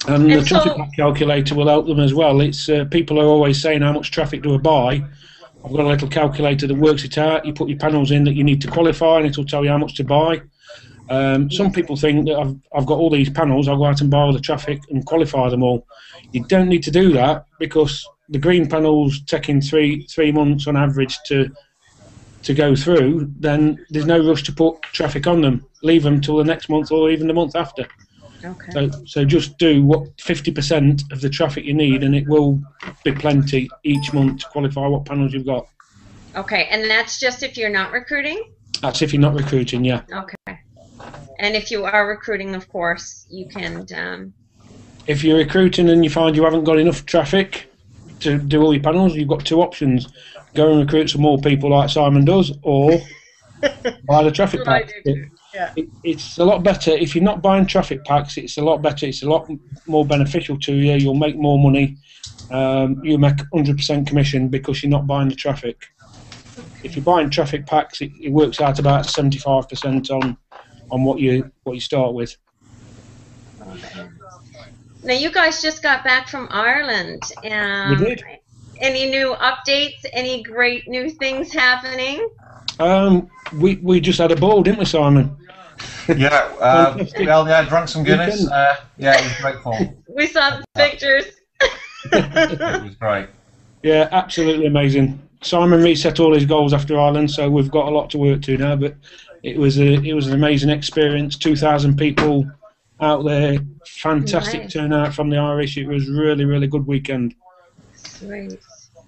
And the And traffic so, calculator will help them as well. It's people are always saying how much traffic do I buy. I've got a little calculator that works it out. You put your panels in that you need to qualify, and it'll tell you how much to buy. Some yes. people think that I've got all these panels, I'll go out and buy all the traffic and qualify them all. You don't need to do that, because the green panels taking three months on average to go through. Then there's no rush to put traffic on them. Leave them till the next month or even the month after. Okay. So just do what 50% of the traffic you need, and it will be plenty each month to qualify what panels you've got. Okay, and that's just if you're not recruiting? That's if you're not recruiting, yeah. Okay. And if you are recruiting, of course, you can... If you're recruiting and you find you haven't got enough traffic to do all your panels, you've got two options. Go and recruit some more people like Simon does, or buy the traffic pack. Yeah. It's a lot better. If you're not buying traffic packs, it's a lot better. It's a lot more beneficial to you. You'll make more money. You make 100% commission because you're not buying the traffic. If you're buying traffic packs, it works out about 75% on what you start with. Okay. Now, you guys just got back from Ireland. We did. Any new updates? Any great new things happening? We just had a ball, didn't we, Simon? Yeah. Well, yeah, drank some Guinness. Yeah, it was great fun. We saw the pictures. It was great. Yeah, absolutely amazing. Simon reset all his goals after Ireland, so we've got a lot to work to now. But it was an amazing experience. 2,000 people out there, fantastic turnout from the Irish. It was really, really good weekend. Sweet.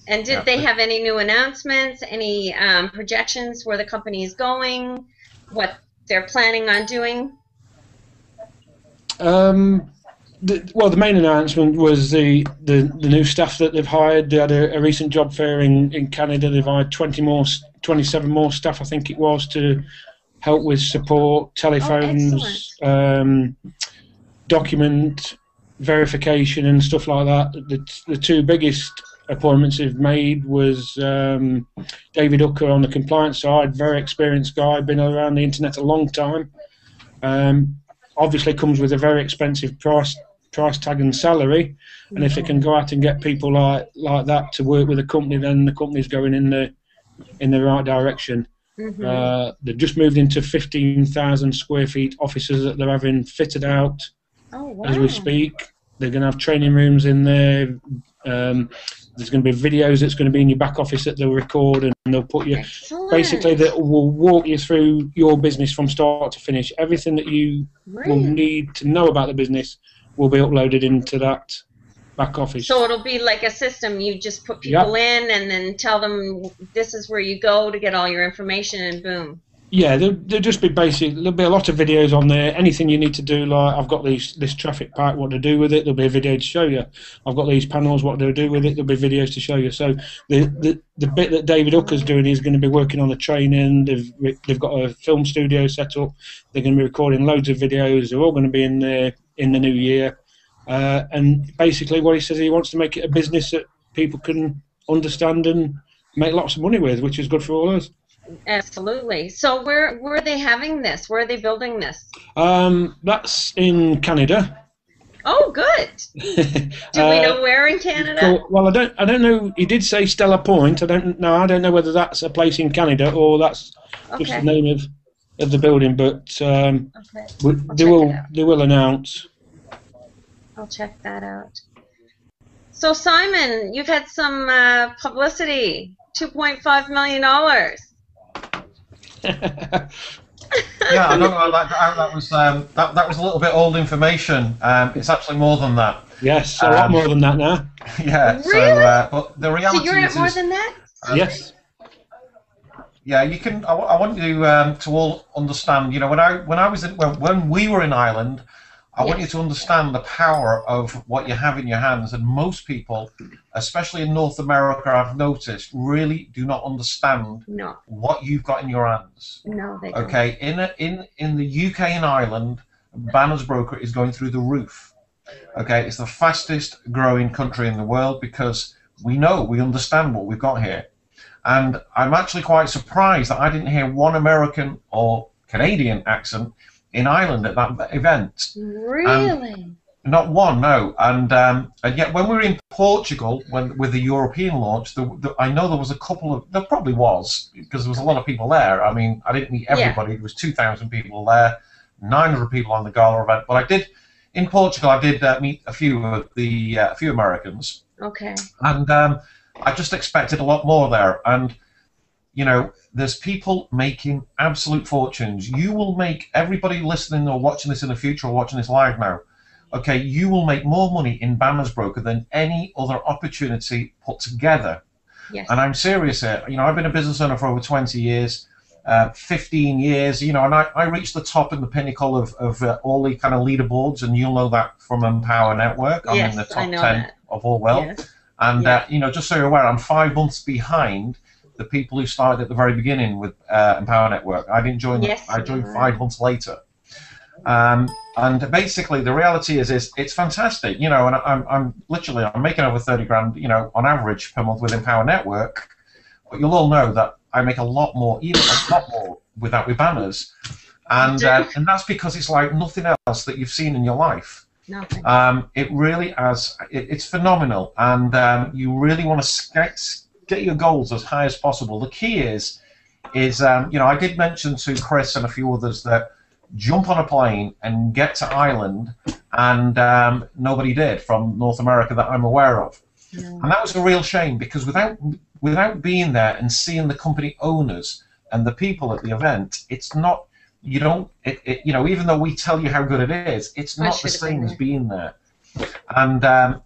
And did they have any new announcements, any projections where the company is going, what they're planning on doing? The main announcement was the new staff that they've hired. They had a recent job fair in Canada. They've hired 27 more staff, I think it was, to help with support, telephones, document verification and stuff like that. The two biggest appointments they've made was David Hooker on the compliance side, very experienced guy, been around the internet a long time. Obviously comes with a very expensive price tag and salary, and if they can go out and get people like that to work with a company, then the company's going in the right direction. They've just moved into 15,000 square feet offices that they're having fitted out as we speak. They're going to have training rooms in there. There's going to be videos that's going to be in your back office that they'll record, and they'll put you basically that will walk you through your business from start to finish. Everything that you will need to know about the business will be uploaded into that back office. So it'll be like a system. You just put people in and then tell them this is where you go to get all your information, and boom. Yeah, there'll just be basic. There'll be a lot of videos on there. Anything you need to do, like I've got this traffic pack, what to do with it. There'll be a video to show you. I've got these panels, what to do with it. There'll be videos to show you. So the bit that David Hooker's doing, he's going to be working on the training. They've got a film studio set up. They're going to be recording loads of videos. They're all going to be in there in the new year. And basically, what he says, he wants to make it a business that people can understand and make lots of money with, which is good for all of us. Absolutely. So where are they having this? Where are they building this? That's in Canada. Oh, good. Do we know where in Canada? Well, I don't know. He did say Stella Point. I don't know whether that's a place in Canada or that's just the name of the building. But they will announce. I'll check that out. So Simon, you've had some publicity. $2.5 million. Yeah, I don't know. That was a little bit old information. It's actually more than that. Yes, a lot more than that now. Yeah. Really? So, but the reality so you're at is, more than that? Yes. Yeah, you can. I want you to all understand. You know, when we were in Ireland, I want you to understand the power of what you have in your hands. And most people, especially in North America, I've noticed, really do not understand what you've got in your hands. No, they don't. Okay, in the UK and Ireland, bannersbroker is going through the roof. Okay, it's the fastest growing country in the world because we understand what we've got here. And I'm actually quite surprised that I didn't hear one American or Canadian accent in Ireland at that event. Really? Not one, no. And yet when we were in Portugal, with the European launch, I know there was a couple of, there probably was, because there was a lot of people there. I mean, I didn't meet everybody. There was 2,000 people there, 900 people on the gala event. But I did, in Portugal, I did meet a few of a few Americans. Okay. And I just expected a lot more there. And you know, there's people making absolute fortunes. You will make, everybody listening or watching this in the future or watching this live now, okay, you will make more money in bannersbroker than any other opportunity put together. Yes. And I'm serious here. You know, I've been a business owner for over 20 years, 15 years, you know, and I reached the top and the pinnacle of all the kind of leaderboards, and you'll know that from Empower Network. I'm in the top 10 that. of all wealth. Yes. And, you know, just so you're aware, I'm 5 months behind the people who started at the very beginning with Empower Network. I didn't join, I joined 5 months later. And basically, the reality is it's fantastic, you know. And I'm making over 30 grand, you know, on average per month with Empower Network. But you'll all know that I make a lot more, even a lot more, with banners, and that's because it's like nothing else that you've seen in your life. Nothing. It really has. It's phenomenal, and you really want to get your goals as high as possible. The key is you know, I did mention to Chris and a few others that jump on a plane and get to Ireland, and nobody did from North America that I'm aware of. Yeah. And that was a real shame, because without being there and seeing the company owners and the people at the event, it's not, you know, even though we tell you how good it is, it's not the same as being there. And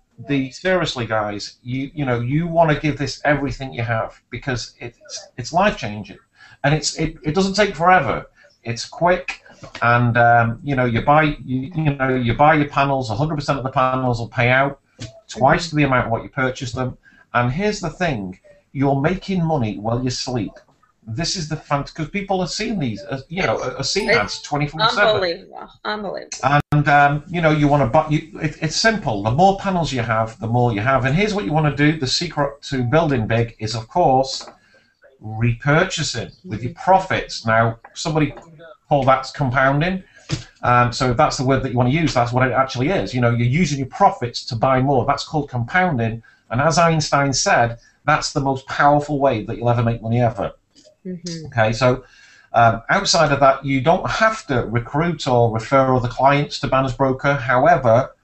seriously, guys, you know, you want to give this everything you have, because it's life changing, and it doesn't take forever. It's quick. And you know, you buy your panels. 100% of the panels will pay out twice to the amount of what you purchase them. And here's the thing: you're making money while you sleep. This is the fun, because people are seeing these, you know, are seeing ads 24/7. Unbelievable, unbelievable. And you know, you want to buy. It's simple. The more panels you have, the more you have. And here's what you want to do. The secret to building big is, of course, repurchasing with your profits. Now, somebody call that compounding. So if that's the word that you want to use, that's what it actually is. You know, you're using your profits to buy more. That's called compounding. And as Einstein said, that's the most powerful way that you'll ever make money ever. Mm-hmm. Okay, so outside of that, you don't have to recruit or refer other clients to bannersbroker. However,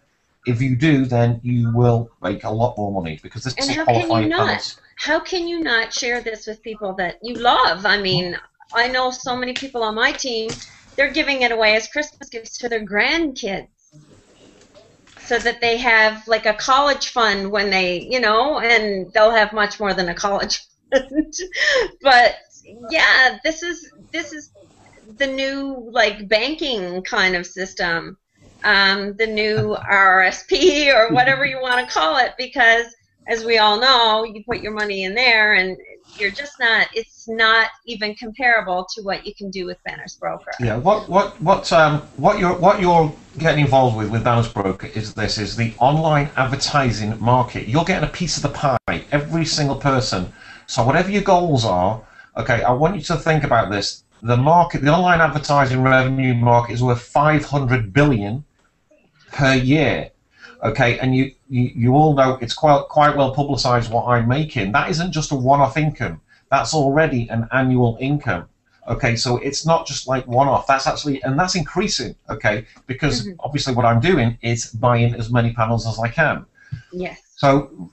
if you do, then you will make a lot more money, because this is qualifying panels. How can you not share this with people that you love? I mean, I know so many people on my team, they're giving it away as Christmas gifts to their grandkids, so that they have like a college fund when they, you know, and they'll have much more than a college fund. But yeah, this is the new like banking kind of system, the new RRSP or whatever you want to call it, because as we all know, you put your money in there and you're just not, it's not even comparable to what you can do with bannersbroker. Yeah, what you're getting involved with bannersbroker is the online advertising market. You're getting a piece of the pie, every single person. So whatever your goals are, okay, I want you to think about this. The market, the online advertising revenue market, is worth 500 billion per year. Okay, and you all know it's quite well publicized what I'm making. That isn't just a one-off income. That's already an annual income. Okay, so it's not just like one-off. That's actually, and that's increasing. Okay, because obviously what I'm doing is buying as many panels as I can. Yes. So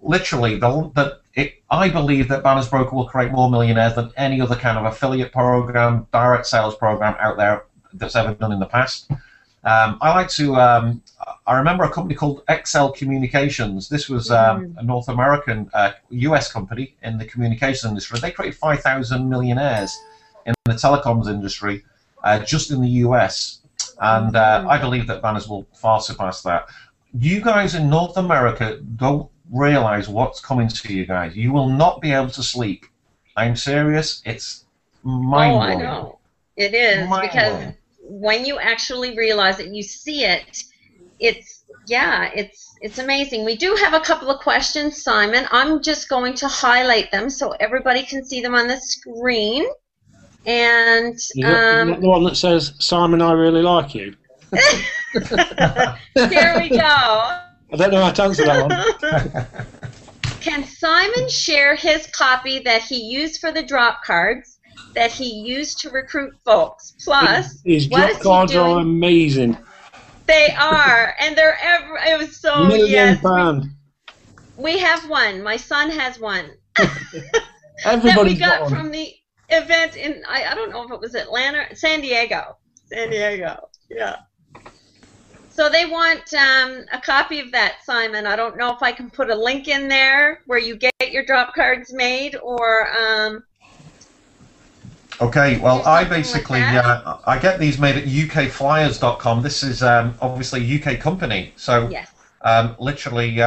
literally, I believe that bannersbroker will create more millionaires than any other kind of affiliate program, direct sales program out there that's ever done in the past. I like to. I remember a company called XL Communications. This was a North American, US company in the communications industry. They created 5,000 millionaires in the telecoms industry just in the US, and I believe that banners will far surpass that. You guys in North America don't realize what's coming to you guys. You will not be able to sleep. I'm serious. It's mind-blowing. Oh, I know. It is, because when you actually realize it, you see it, it's amazing. We do have a couple of questions, Simon. I'm just going to highlight them so everybody can see them on the screen. And the one that says, Simon, I really like you. Here we go. I don't know how to answer that one. Can Simon share his copy that he used for the drop cards that he used to recruit folks? Plus, his what drop is he cards are doing? amazing. They are, and they're it was so £1,000,000. We have one. My son has one. Everybody's that we got one. from the event in I don't know if it was Atlanta, San Diego. Yeah. So they want a copy of that, Simon. I don't know if I can put a link in there where you get your drop cards made, or Okay, well, I basically, like I get these made at ukflyers.com. This is obviously a UK company. So yes. literally,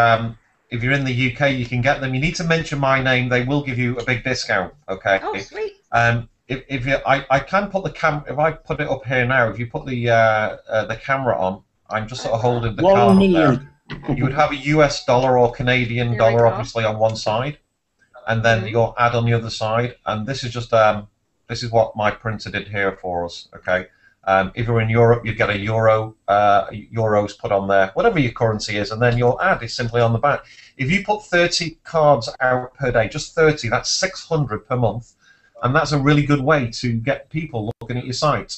if you're in the UK, you can get them. You need to mention my name. They will give you a big discount, okay? Oh, sweet. If you, I can put the if I put it up here now, if you put the camera on, I'm just sort of holding the card up there. You would have a US dollar or Canadian dollar, obviously, on one side, and then your ad on the other side. And this is just this is what my printer did here for us. Okay, if you're in Europe, you get a euro, euros put on there, whatever your currency is, and then your ad is simply on the back. If you put 30 cards out per day, just 30, that's 600 per month, and that's a really good way to get people looking at your site.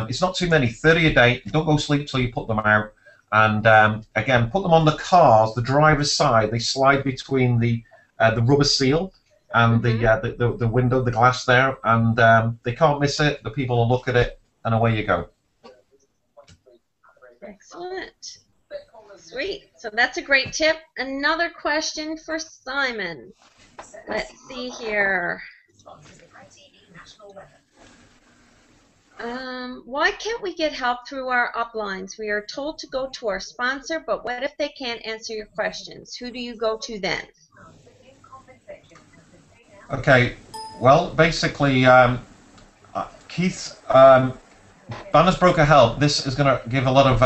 It's not too many, 30 a day. Don't go sleep till you put them out. And again, put them on the cars, the driver's side. They slide between the rubber seal and the window, the glass there, and they can't miss it. The people will look at it, and away you go. Excellent. Sweet. So that's a great tip. Another question for Simon. Let's see here. Why can't we get help through our uplines? We are told to go to our sponsor, but what if they can't answer your questions? Who do you go to then? Okay, well, basically, Keith, bannersbroker help. This is going to give a lot of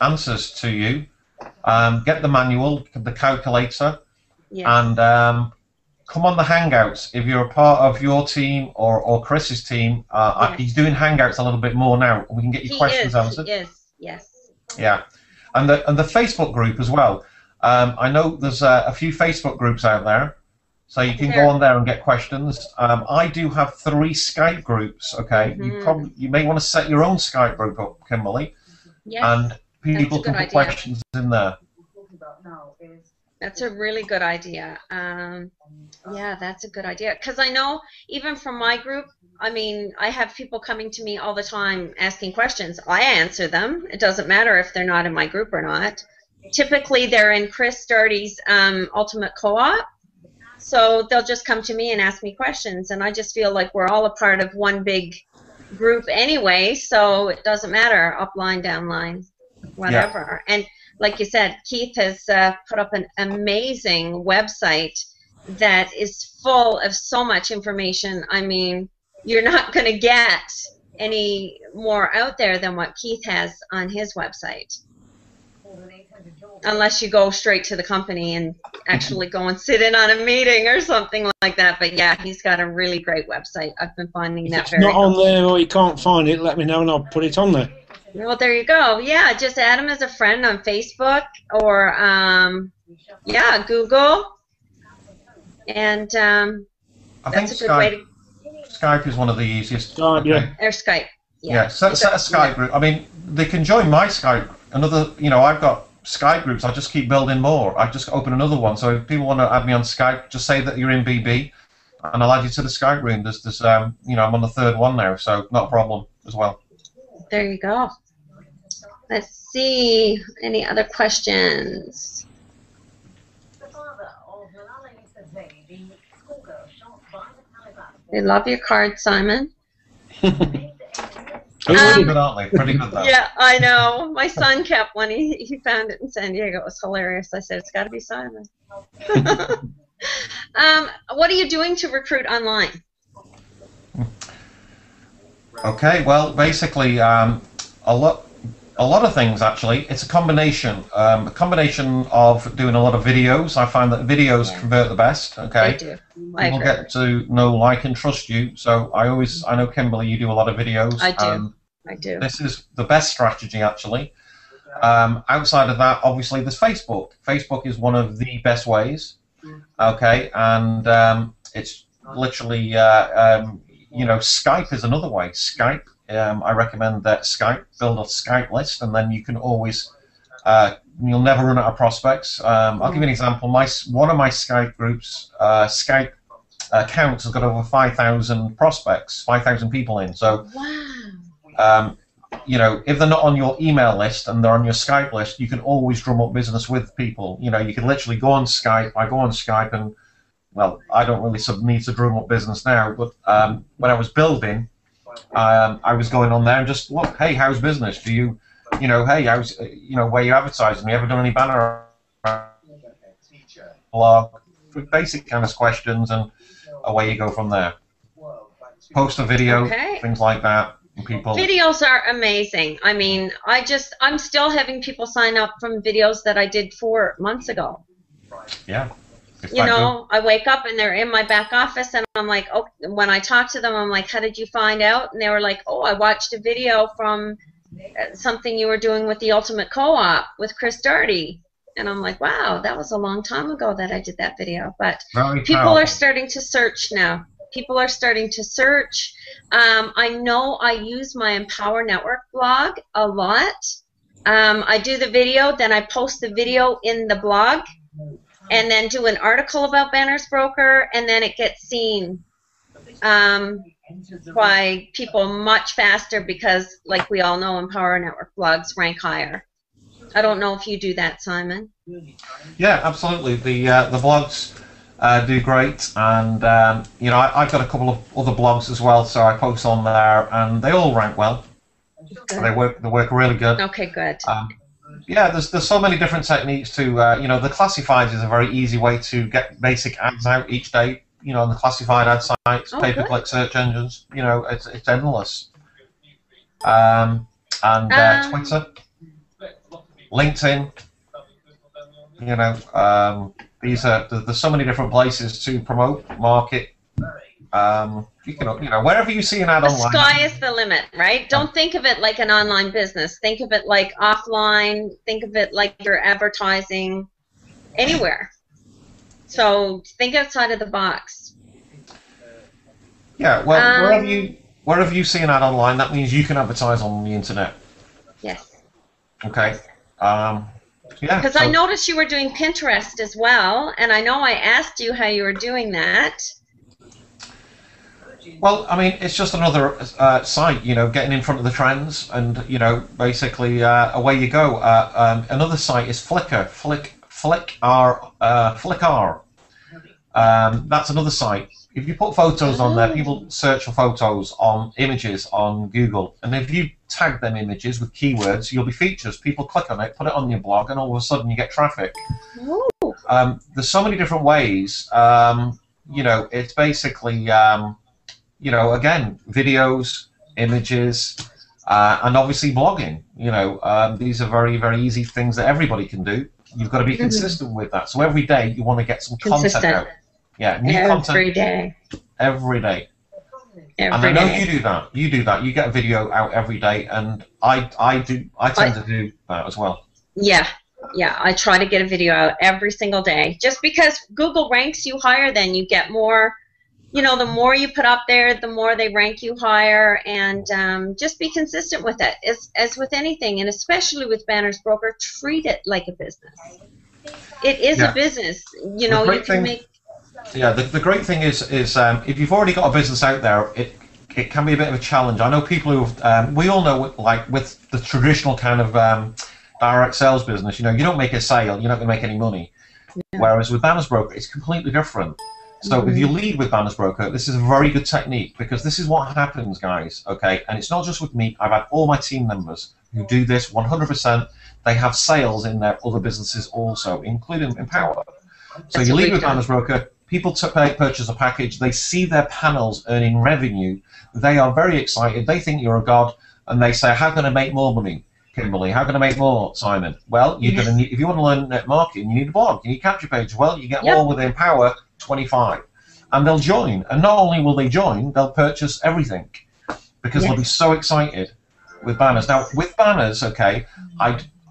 answers to you. Get the manual, the calculator, Yes. and come on the Hangouts. If you're a part of your team or Chris's team, Yes. he's doing Hangouts a little bit more now. We can get your questions answered. He is, yes. Yeah, and the Facebook group as well. I know there's a few Facebook groups out there, so you can go on there and get questions. I do have 3 Skype groups. Okay, you may want to set your own Skype group up, Kimberly, Yes. and people can put questions in there. That's a really good idea. Yeah, that's a good idea. Because I know, even from my group, I mean, I have people coming to me all the time asking questions. I answer them. It doesn't matter if they're not in my group or not. Typically, they're in Chris Darty's Ultimate Co-op. So they'll just come to me and ask me questions. And I just feel like we're all a part of one big group anyway. So it doesn't matter, upline, downline, whatever. Yeah. And like you said, Keith has put up an amazing website that is full of so much information. I mean, you're not going to get any more out there than what Keith has on his website, unless you go straight to the company and actually go and sit in on a meeting or something like that. But yeah, he's got a really great website. I've been finding that very helpful. If it's not on there or you can't find it, let me know and I'll put it on there. Well, there you go. Yeah, just add him as a friend on Facebook or, yeah, Google. And I think that's a good way to... Skype is one of the easiest. Skype, yeah. Or Skype. Yeah, set a Skype group. I mean, they can join my Skype. Another, you know, I've got Skype groups. I just keep building more. I just open another one. So if people want to add me on Skype, just say that you're in BB, and I'll add you to the Skype room. There's you know, I'm on the 3rd one now, so not a problem as well. There you go. Let's see. Any other questions? They love your card, Simon. Pretty good, aren't they? Pretty good, though. Yeah, I know. My son kept one. He found it in San Diego. It was hilarious. I said, it's got to be Simon. What are you doing to recruit online? Okay, well, basically, a lot of things actually. It's a combination of doing a lot of videos. I find that videos convert the best. Okay, they do. People get to know, like, and trust you. So I know Kimberly, you do a lot of videos. I do. This is the best strategy actually. Outside of that, obviously, there's Facebook. Facebook is one of the best ways. Okay, and it's literally, you know, Skype is another way. Skype, I recommend that Skype, build a Skype list, and then you can always, you'll never run out of prospects. I'll give you an example. One of my Skype groups, Skype accounts has got over 5,000 prospects, 5,000 people in. So, Wow. you know, if they're not on your email list and they're on your Skype list, you can always drum up business with people. You know, you can literally go on Skype. I go on Skype and, well, I don't really need to drum up business now, but when I was building, I was going on there and just, look, hey, how's business? Do you, you know, hey, how's, you know, where you advertising? Have you ever done any banner blog? Basic kind of questions, and away you go from there. Post a video, things like that. People. Videos are amazing. I mean, I'm still having people sign up from videos that I did 4 months ago. Yeah. You know, I wake up and they're in my back office, and I'm like, oh, when I talk to them, I'm like, how did you find out? And they were like, oh, I watched a video from something you were doing with the Ultimate Co-op with Chris Doherty. And I'm like, wow, that was a long time ago that I did that video. But people are starting to search now. People are starting to search. I know I use my Empower Network blog a lot. I do the video, then I post the video in the blog, and then do an article about Banners Broker, and then it gets seen by people much faster because, like we all know, Empower Network blogs rank higher. I don't know if you do that, Simon. Yeah, absolutely. The blogs do great, and you know, I've got a couple of other blogs as well, so I post on there, and they all rank well. They work really good. Okay, good. Yeah, there's so many different techniques to you know, the classifieds is a very easy way to get basic ads out each day. You know, on the classified ad sites, pay-per-click search engines. You know, it's endless. And Twitter, LinkedIn. You know, there's so many different places to promote, market. You can, you know, wherever you see an ad online. The sky is the limit, right? Don't think of it like an online business. Think of it like offline. Think of it like you're advertising anywhere. So think outside of the box. Yeah, well, wherever you see an ad online, that means you can advertise on the internet. Yes. Okay. Yeah. Because I noticed you were doing Pinterest as well, and I know I asked you how you were doing that. Well, I mean, it's just another site, you know, getting in front of the trends, and you know, basically away you go. Another site is Flickr. Flickr. That's another site. If you put photos on there, people search for photos on images on Google, and if you tag them images with keywords, you'll be features. People click on it, put it on your blog, and all of a sudden you get traffic. There's so many different ways. You know, it's basically, you know, again, videos, images, and obviously blogging. You know, these are very, very easy things that everybody can do. You've got to be consistent with that. So every day you want to get some content out. Yeah, new content every day. Every day. And I know you do that. You do that. You get a video out every day, and I tend to do that as well. Yeah. Yeah, I try to get a video out every single day. Just because Google ranks you higher, then you get more, you know, the more you put up there, the more they rank you higher, and just be consistent with it. As with anything, and especially with Banners Broker, treat it like a business. It is a business. You know, you can make... Yeah, the great thing is if you've already got a business out there, it can be a bit of a challenge. I know people who we all know, like with the traditional kind of direct sales business, you know, you don't make a sale, you're not going to make any money. Yeah. Whereas with Banners Broker, it's completely different. So if you lead with Banners Broker, this is a very good technique, because this is what happens, guys. Okay, and it's not just with me. I've had all my team members who do this 100%. They have sales in their other businesses also, including Empower. So you lead with Banners Broker. People purchase a package, they see their panels earning revenue, they are very excited, they think you're a god, and they say, how can I make more money, Kimberly? How can I make more, Simon? Well, you're gonna need, if you want to learn net marketing, you need a blog, you need capture page. Well, you get more with Empower 25. And they'll join, and not only will they join, they'll purchase everything, because they'll be so excited with Banners. Now, with Banners, okay,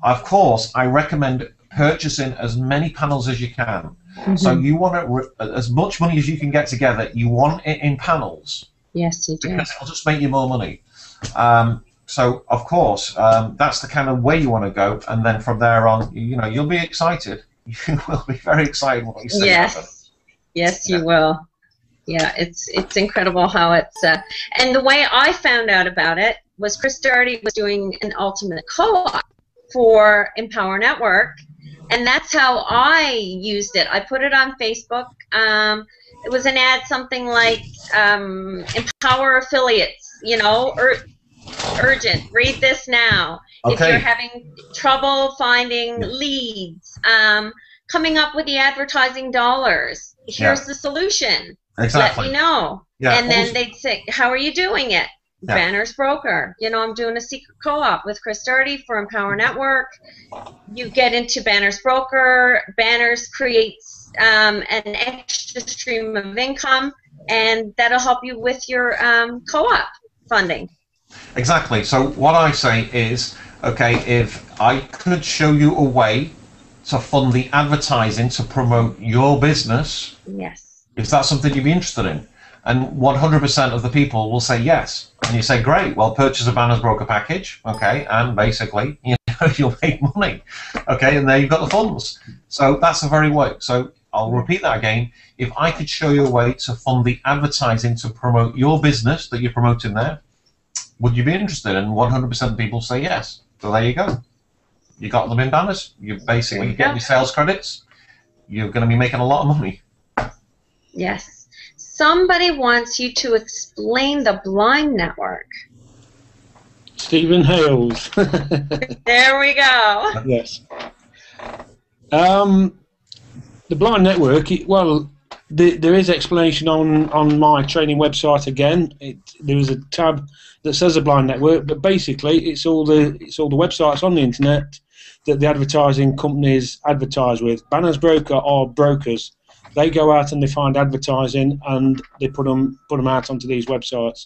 of course, I recommend purchasing as many panels as you can. So you want as much money as you can get together. You want it in panels. Yes, you do. Because it'll just make you more money. So of course, that's the kind of way you want to go, and then from there on, you'll be excited. You will be very excited when you see it happen. Yes, you will. Yeah, it's incredible how it's. And the way I found out about it was Chris Doherty was doing an ultimate co-op for Empower Network, and that's how I used it. I put it on Facebook. It was an ad, something like Empower Affiliates, urgent, read this now. Okay. If you're having trouble finding leads, coming up with the advertising dollars, here's the solution. Exactly. Let me know. Yeah. And then they'd say, how are you doing it? Yeah. Banners Broker. I'm doing a secret co-op with Chris Doherty for Empower Network. You get into Banners Broker. Banners creates an extra stream of income, and that'll help you with your co-op funding. Exactly. So what I say is, okay, if I could show you a way to fund the advertising to promote your business, yes, is that something you'd be interested in? And 100% of the people will say yes. And you say, great, well, purchase a Banners Broker package, okay, and basically, you'll make money, okay, and there you've got the funds. So that's the very way. So I'll repeat that again. If I could show you a way to fund the advertising to promote your business that you're promoting there, would you be interested? And 100% of people say yes. So there you go. You got them in Banners. You basically get your sales credits. You're going to be making a lot of money. Yes. Somebody wants you to explain the blind network. Stephen Hales. There we go. Yes. The blind network, there is explanation on my training website again. There is a tab that says the blind network, but basically it's all the websites on the internet that the advertising companies advertise with. Banners Broker are brokers. They go out and they find advertising and they put them out onto these websites.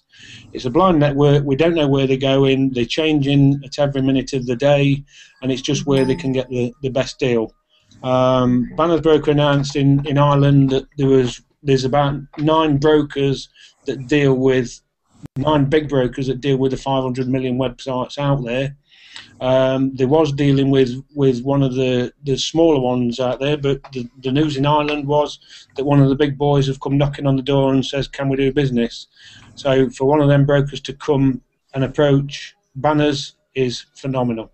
It's a blind network. We don't know where they're going. They're changing at every minute of the day, and it's just where they can get the best deal. Banners Broker announced in Ireland that there's about 9 brokers that deal with 9 big brokers that deal with the 500 million websites out there. There was dealing with one of the smaller ones out there, but the news in Ireland was that one of the big boys have come knocking on the door and says, can we do business? So for one of them brokers to come and approach Banners is phenomenal.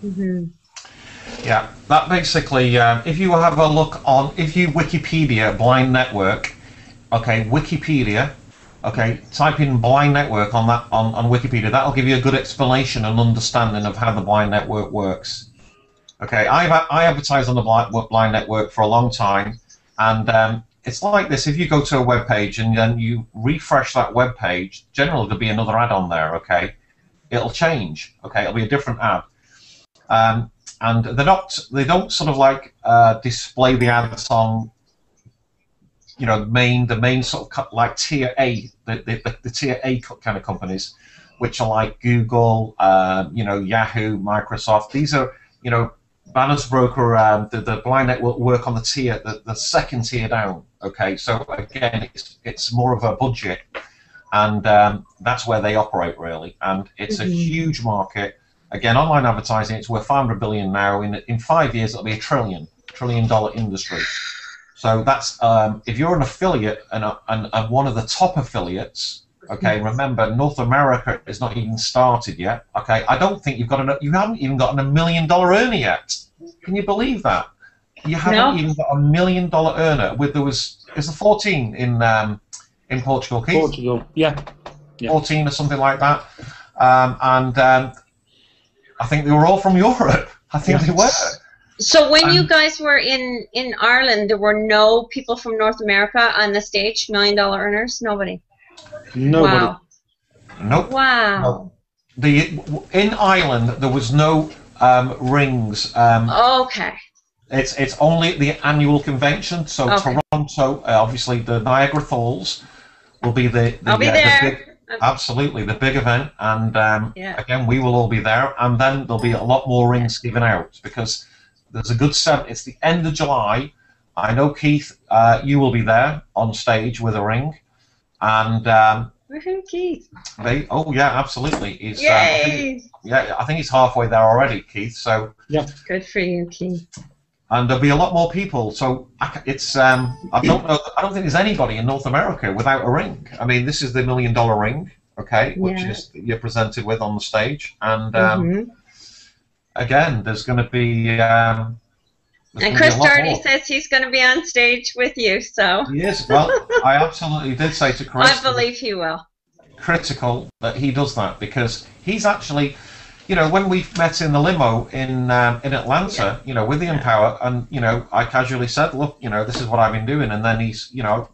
Mm-hmm. Yeah, that basically, if you have a look if you Wikipedia blind network, okay, Wikipedia, okay, type in blind network on Wikipedia. That'll give you a good explanation and understanding of how the blind network works. Okay, I advertised on the blind network for a long time, and it's like this. If you go to a web page and then you refresh that web page, generally there'll be another ad on there. Okay, it'll change. Okay, it'll be a different ad. And they don't sort of like display the ads on, the main sort of like tier A, the tier A kind of companies, which are like Google, Yahoo, Microsoft. These are, Banners Broker, the blind network work on the second tier down. Okay, so again, it's more of a budget, and that's where they operate really, and it's a huge market. Again, online advertising, it's worth $500 billion now. In 5 years, it'll be $1 trillion industry. So that's if you're an affiliate and one of the top affiliates. Okay, remember North America is not even started yet. Okay, I don't think you haven't even gotten $1 million earner yet. Can you believe that? You haven't even got $1 million earner. Is there 14 in Portugal, Keith? Portugal, yeah. 14 or something like that, and. I think they were all from Europe. I think they were. So when you guys were in Ireland, there were no people from North America on the stage, $1 million earners? Nobody? Nobody. Wow. Nope. Wow. No. In Ireland, there was no rings. Okay. It's only the annual convention. So Toronto, obviously the Niagara Falls, will be the I'll be there. Absolutely, the big event, and again, we will all be there, and then there'll be a lot more rings given out because there's a good set. It's the end of July. I know, Keith, you will be there on stage with a ring, and Keith. oh yeah, absolutely. He's, Yay! I think he's halfway there already, Keith. So yeah, good for you, Keith. And there'll be a lot more people. So it's I don't know. I don't think there's anybody in North America without a ring. I mean, this is the $1 million ring, okay, which is you're presented with on the stage, and again, there's going to be. And Chris already says he's going to be on stage with you, so. Yes, well, I absolutely did say to Chris. I believe he will. Critical that he does that because he's actually, you know, when we met in the limo in Atlanta, you know, with the Empower, and you know, I casually said, look, you know, this is what I've been doing, and then he's, you know,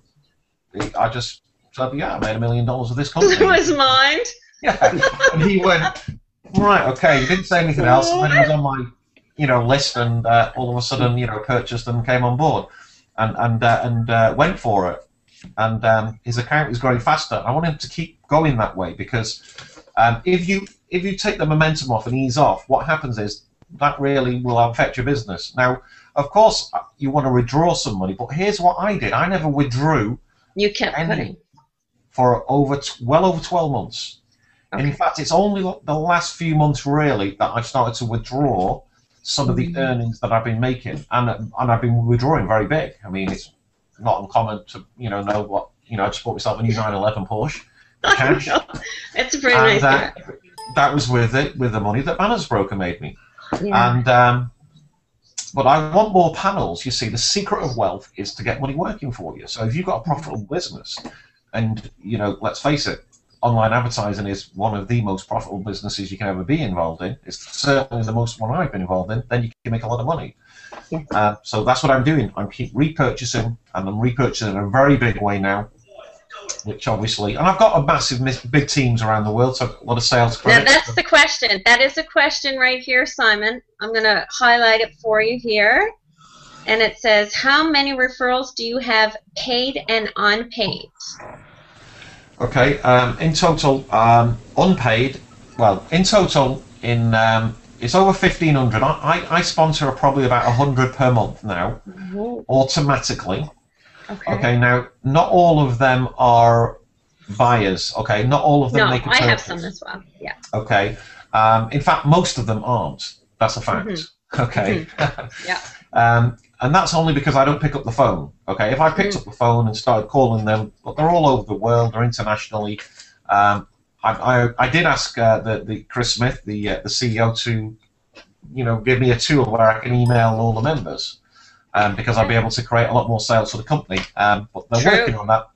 I just said, yeah, I made $1 million with this company. It was mine. Yeah, and he went, right, okay, he didn't say anything else, and then he was on my, you know, list, and all of a sudden, you know, purchased and came on board, and went for it, and his account is growing faster. I want him to keep going that way because if you take the momentum off and ease off, what happens is that really will affect your business. Now, of course, you want to withdraw some money, but here's what I did: I never withdrew. You kept putting for well over 12 months. Okay. And in fact, it's only the last few months really that I've started to withdraw some of the earnings that I've been making, and I've been withdrawing very big. I mean, it's not uncommon to know what I just bought myself a new 911 Porsche cash. It's a pretty nice car. That was with the money that bannersbroker made me. Yeah. And but I want more panels. You see, the secret of wealth is to get money working for you. So if you've got a profitable business, and you know, let's face it, online advertising is one of the most profitable businesses you can ever be involved in. It's certainly the most one I've been involved in. Then you can make a lot of money. Yeah. So that's what I'm doing. I'm keep repurchasing, and I'm repurchasing in a very big way now. Which obviously, and I've got a massive, big teams around the world, so I've got a lot of sales credit. Now that's the question. That is a question right here, Simon. I'm going to highlight it for you here. And it says, how many referrals do you have paid and unpaid? Okay, in total, unpaid, well, in total, it's over 1,500. I sponsor probably about 100 per month now, automatically. Okay, now, not all of them are buyers, okay? Not all of them make a purchase. I have some as well, yeah. Okay, in fact, most of them aren't. That's a fact, okay? Yeah. And that's only because I don't pick up the phone, okay? If I picked up the phone and started calling them, but they're all over the world, they're internationally. I did ask the Chris Smith, the CEO, to, you know, give me a tool where I can email all the members. Because I'll be able to create a lot more sales for the company, but they're working on that.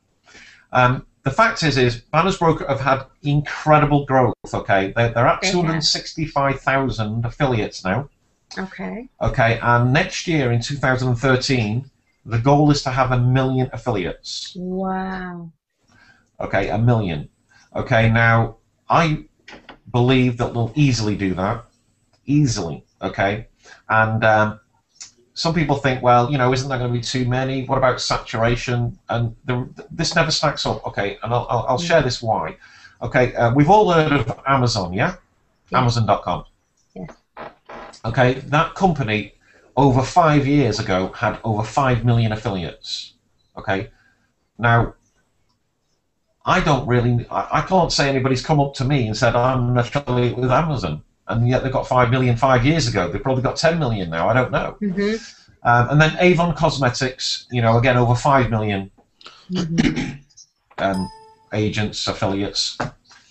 The fact is bannersbroker have had incredible growth. Okay, they're at 265,000 affiliates now. Okay. Okay, and next year in 2013, the goal is to have 1 million affiliates. Wow. Okay, 1 million. Okay, now I believe that they'll easily do that, easily. Okay, and some people think, well, you know, isn't there going to be too many? What about saturation? And this never stacks up. Okay, and I'll share this why. Okay, we've all heard of Amazon, yeah? Amazon.com. Yeah. Okay, that company over 5 years ago had over 5 million affiliates. Okay, now I can't say anybody's come up to me and said I'm an affiliate with Amazon. And yet they got 5 million 5 years ago. They've probably got 10 million now. I don't know. And then Avon Cosmetics, you know, again over 5 million agents, affiliates.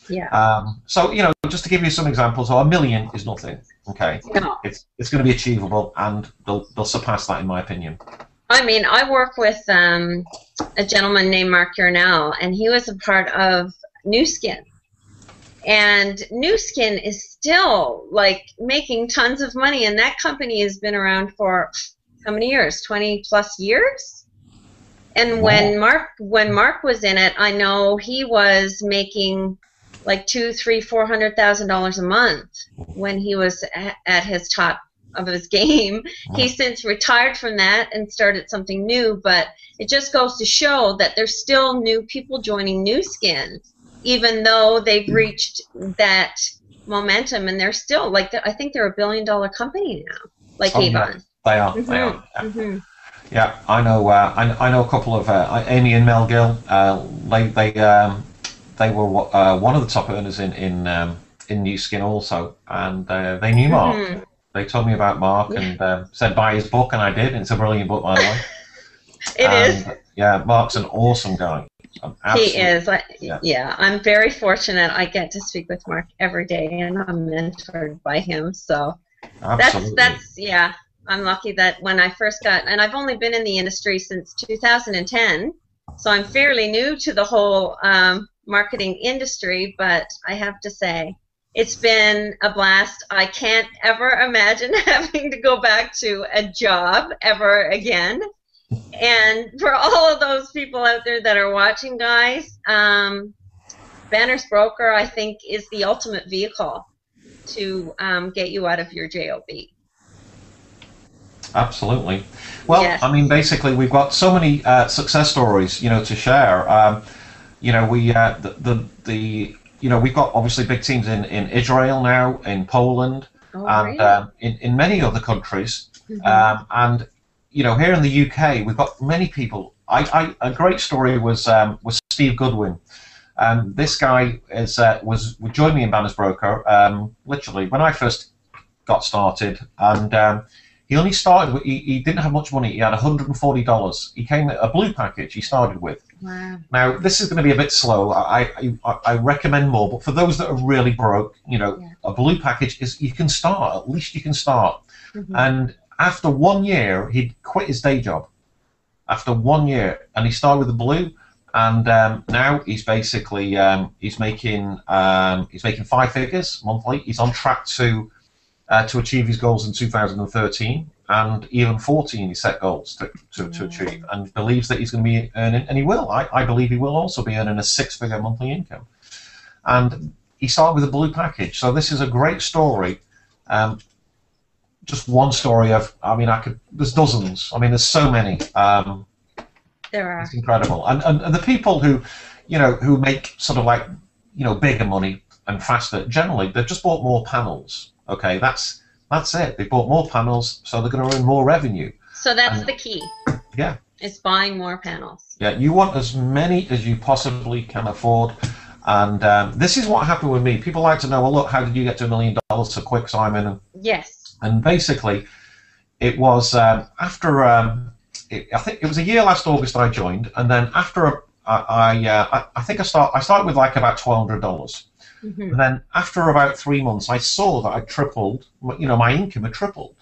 Yeah. So you know, just to give you some examples, 1 million is nothing. Okay. No. It's going to be achievable, and they'll surpass that in my opinion. I mean, I work with a gentleman named Mark Yarnell, and he was a part of New Skin. And New Skin is still like making tons of money, and that company has been around for how many years? 20 plus years. And when Mark was in it, I know he was making like $200,000-$400,000 a month when he was at his top of his game. He's since retired from that and started something new, but it just goes to show that there's still new people joining New Skin. even though they've reached that momentum, and they're still like, I think they're $1 billion company now, like Avon. They are. They are. Yeah. Yeah, I know. I know a couple of Amy and Mel Gill. They were one of the top earners in New Skin also, and they knew Mark. They told me about Mark and said buy his book, and I did. And it's a brilliant book, by the way. It is. Yeah, Mark's an awesome guy. He is. Yeah, I'm very fortunate. I get to speak with Mark every day, and I'm mentored by him. So that's yeah. I'm lucky that when I first got, and I've only been in the industry since 2010, so I'm fairly new to the whole marketing industry, but I have to say, it's been a blast. I can't ever imagine having to go back to a job ever again. And for all of those people out there that are watching, guys, Banner's Broker, I think, is the ultimate vehicle to get you out of your JOB. Absolutely. Well, yes. I mean, basically, we've got so many success stories, to share. We've got obviously big teams in Israel now, in Poland, and really? in many other countries. And here in the UK, we've got many people. A great story was Steve Goodwin. This guy joined me in Banner's Broker literally when I first got started, and he only started. He didn't have much money. He had $140. He came a blue package. He started with. Wow. Now this is going to be a bit slow. I recommend more, but for those that are really broke, a blue package is you can start. At least you can start. And after 1 year, he'd quit his day job. After 1 year, and he started with the blue, and now he's basically he's making 5 figures monthly. He's on track to achieve his goals in 2013, and even 14 he set goals to achieve, and believes that he's going to be earning, and he will. I believe he will also be earning a 6-figure monthly income. And he started with a blue package. So this is a great story. Just one story of, there's dozens. There's so many. There are. It's incredible. And the people who make sort of like, bigger money and faster, generally, they've just bought more panels. Okay, that's it. They bought more panels, so they're going to earn more revenue. So that's the key. Yeah. It's buying more panels. Yeah, you want as many as you possibly can afford. And this is what happened with me. People like to know, well, look, how did you get to $1 million so quick, Simon? Yes. And basically, it was after I think it was a year last August I joined, and then after I think I started with like about $1,200. And then after about 3 months, I saw that I tripled. My income had tripled,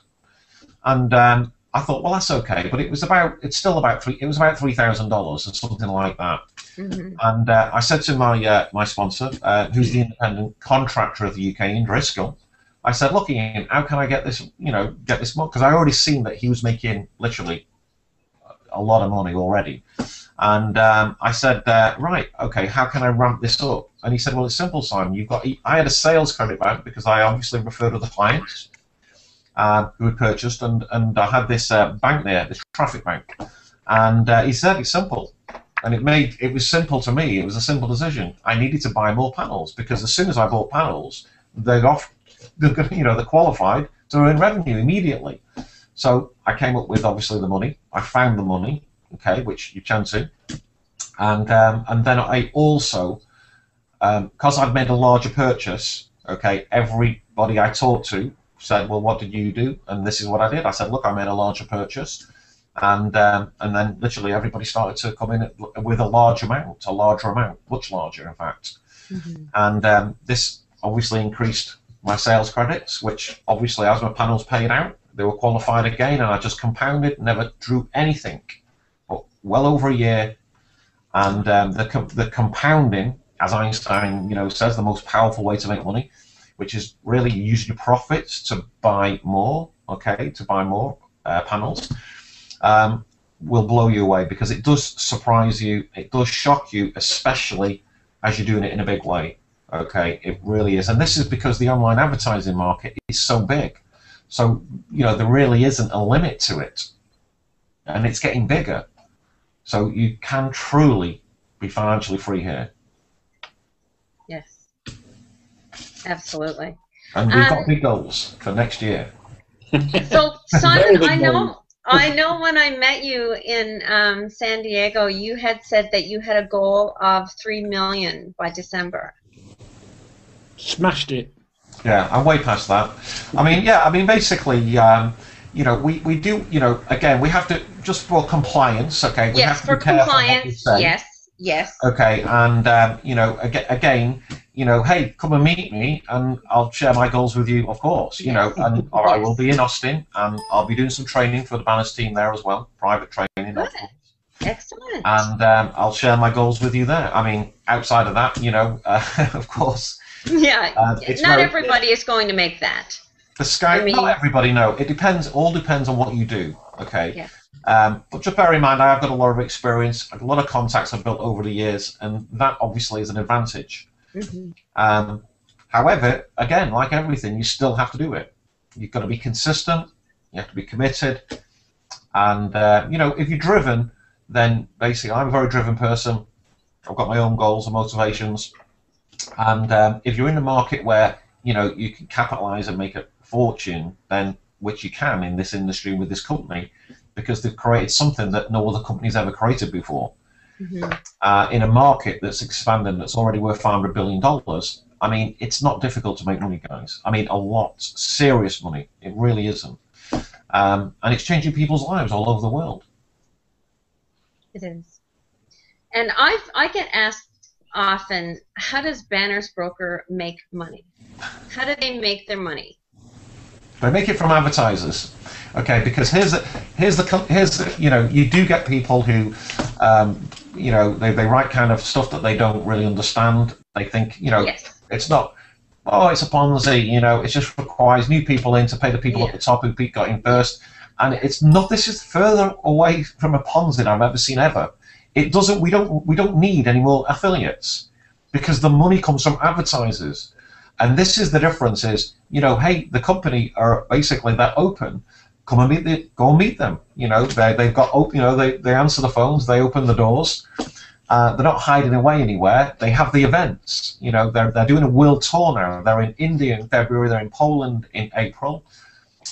and I thought, well, that's okay. But it was about $3,000 or something like that. And I said to my sponsor, who's the independent contractor of the UK in Driscoll, I said, look, Ian, how can I get this? Get this money? Because I already seen that he was making literally a lot of money already. And I said, right, okay, how can I ramp this up? And he said, well, it's simple, Simon. I had a sales credit bank because I obviously referred other clients who had purchased, and I had this bank there, this traffic bank. And he said, it's simple. And it was simple to me. It was a simple decision. I needed to buy more panels because as soon as I bought panels, they're qualified to earn revenue immediately. So I came up with obviously the money. I found the money. Okay, which you chance in, and then I also, because I'd made a larger purchase. Okay, everybody I talked to said, "Well, what did you do?" And this is what I did. I said, "Look, I made a larger purchase," and then literally everybody started to come in with a larger amount, much larger, in fact. And this obviously increased my sales credits, which obviously, as my panels paid out, they were qualified again, and I just compounded, never drew anything. Well over a year, and the compounding, as Einstein says, the most powerful way to make money, which is really you use your profits to buy more, panels, will blow you away, because it does surprise you, it does shock you, especially as you're doing it in a big way. Okay, it really is, and this is because the online advertising market is so big, so there really isn't a limit to it, and it's getting bigger. So you can truly be financially free here. Absolutely. And we've got big goals for next year. So, Simon, I goals. know when I met you in San Diego, you had said that you had a goal of 3 million by December. Smashed it. Yeah, I'm way past that. I mean, yeah, I mean, basically, you know, we do, you know, again, we have to, just for compliance, okay, we have to for be careful what we compliance, say. yes. Okay, and, you know, again, you know, hey, come and meet me, and I'll share my goals with you, of course, you know, and I will be in Austin, and I'll be doing some training for the Banners team there as well, private training. Good. Excellent. And I'll share my goals with you there. I mean, outside of that, you know, of course. Yeah, not everybody is going to make that. The sky, I mean, not everybody, no. It depends, all depends on what you do, okay? Yeah. But just bear in mind, I have got a lot of experience, a lot of contacts I've built over the years, and that obviously is an advantage. Mm-hmm. However, again, like everything, you still have to do it. You've got to be consistent, you have to be committed, and, you know, if you're driven, then basically I'm a very driven person. I've got my own goals and motivations. And if you're in a market where, you know, you can capitalize and make a fortune, then, which you can in this industry with this company, because they've created something that no other company's ever created before. Mm-hmm. In a market that's expanding, that's already worth $500 billion, I mean, it's not difficult to make money, guys. I mean, a lot, serious money. It really isn't. And it's changing people's lives all over the world. It is. And I get asked often, how does Banners Broker make money? How do they make their money? They make it from advertisers, okay? Because here's the you know, you do get people who, you know, they write kind of stuff that they don't really understand. They think, you know, it's not, oh, it's a ponzi, you know, it just requires new people in to pay the people at the top who got in first, and it's not. This is further away from a ponzi than I've ever seen ever. It doesn't. We don't need any more affiliates, because the money comes from advertisers, and this is the difference. Is, you know, hey, the company are basically, they're open. Come and go and meet them. You know, they've got open. You know, they answer the phones. They open the doors. They're not hiding away anywhere. They have the events. You know, they're doing a world tour now. They're in India in February. They're in Poland in April.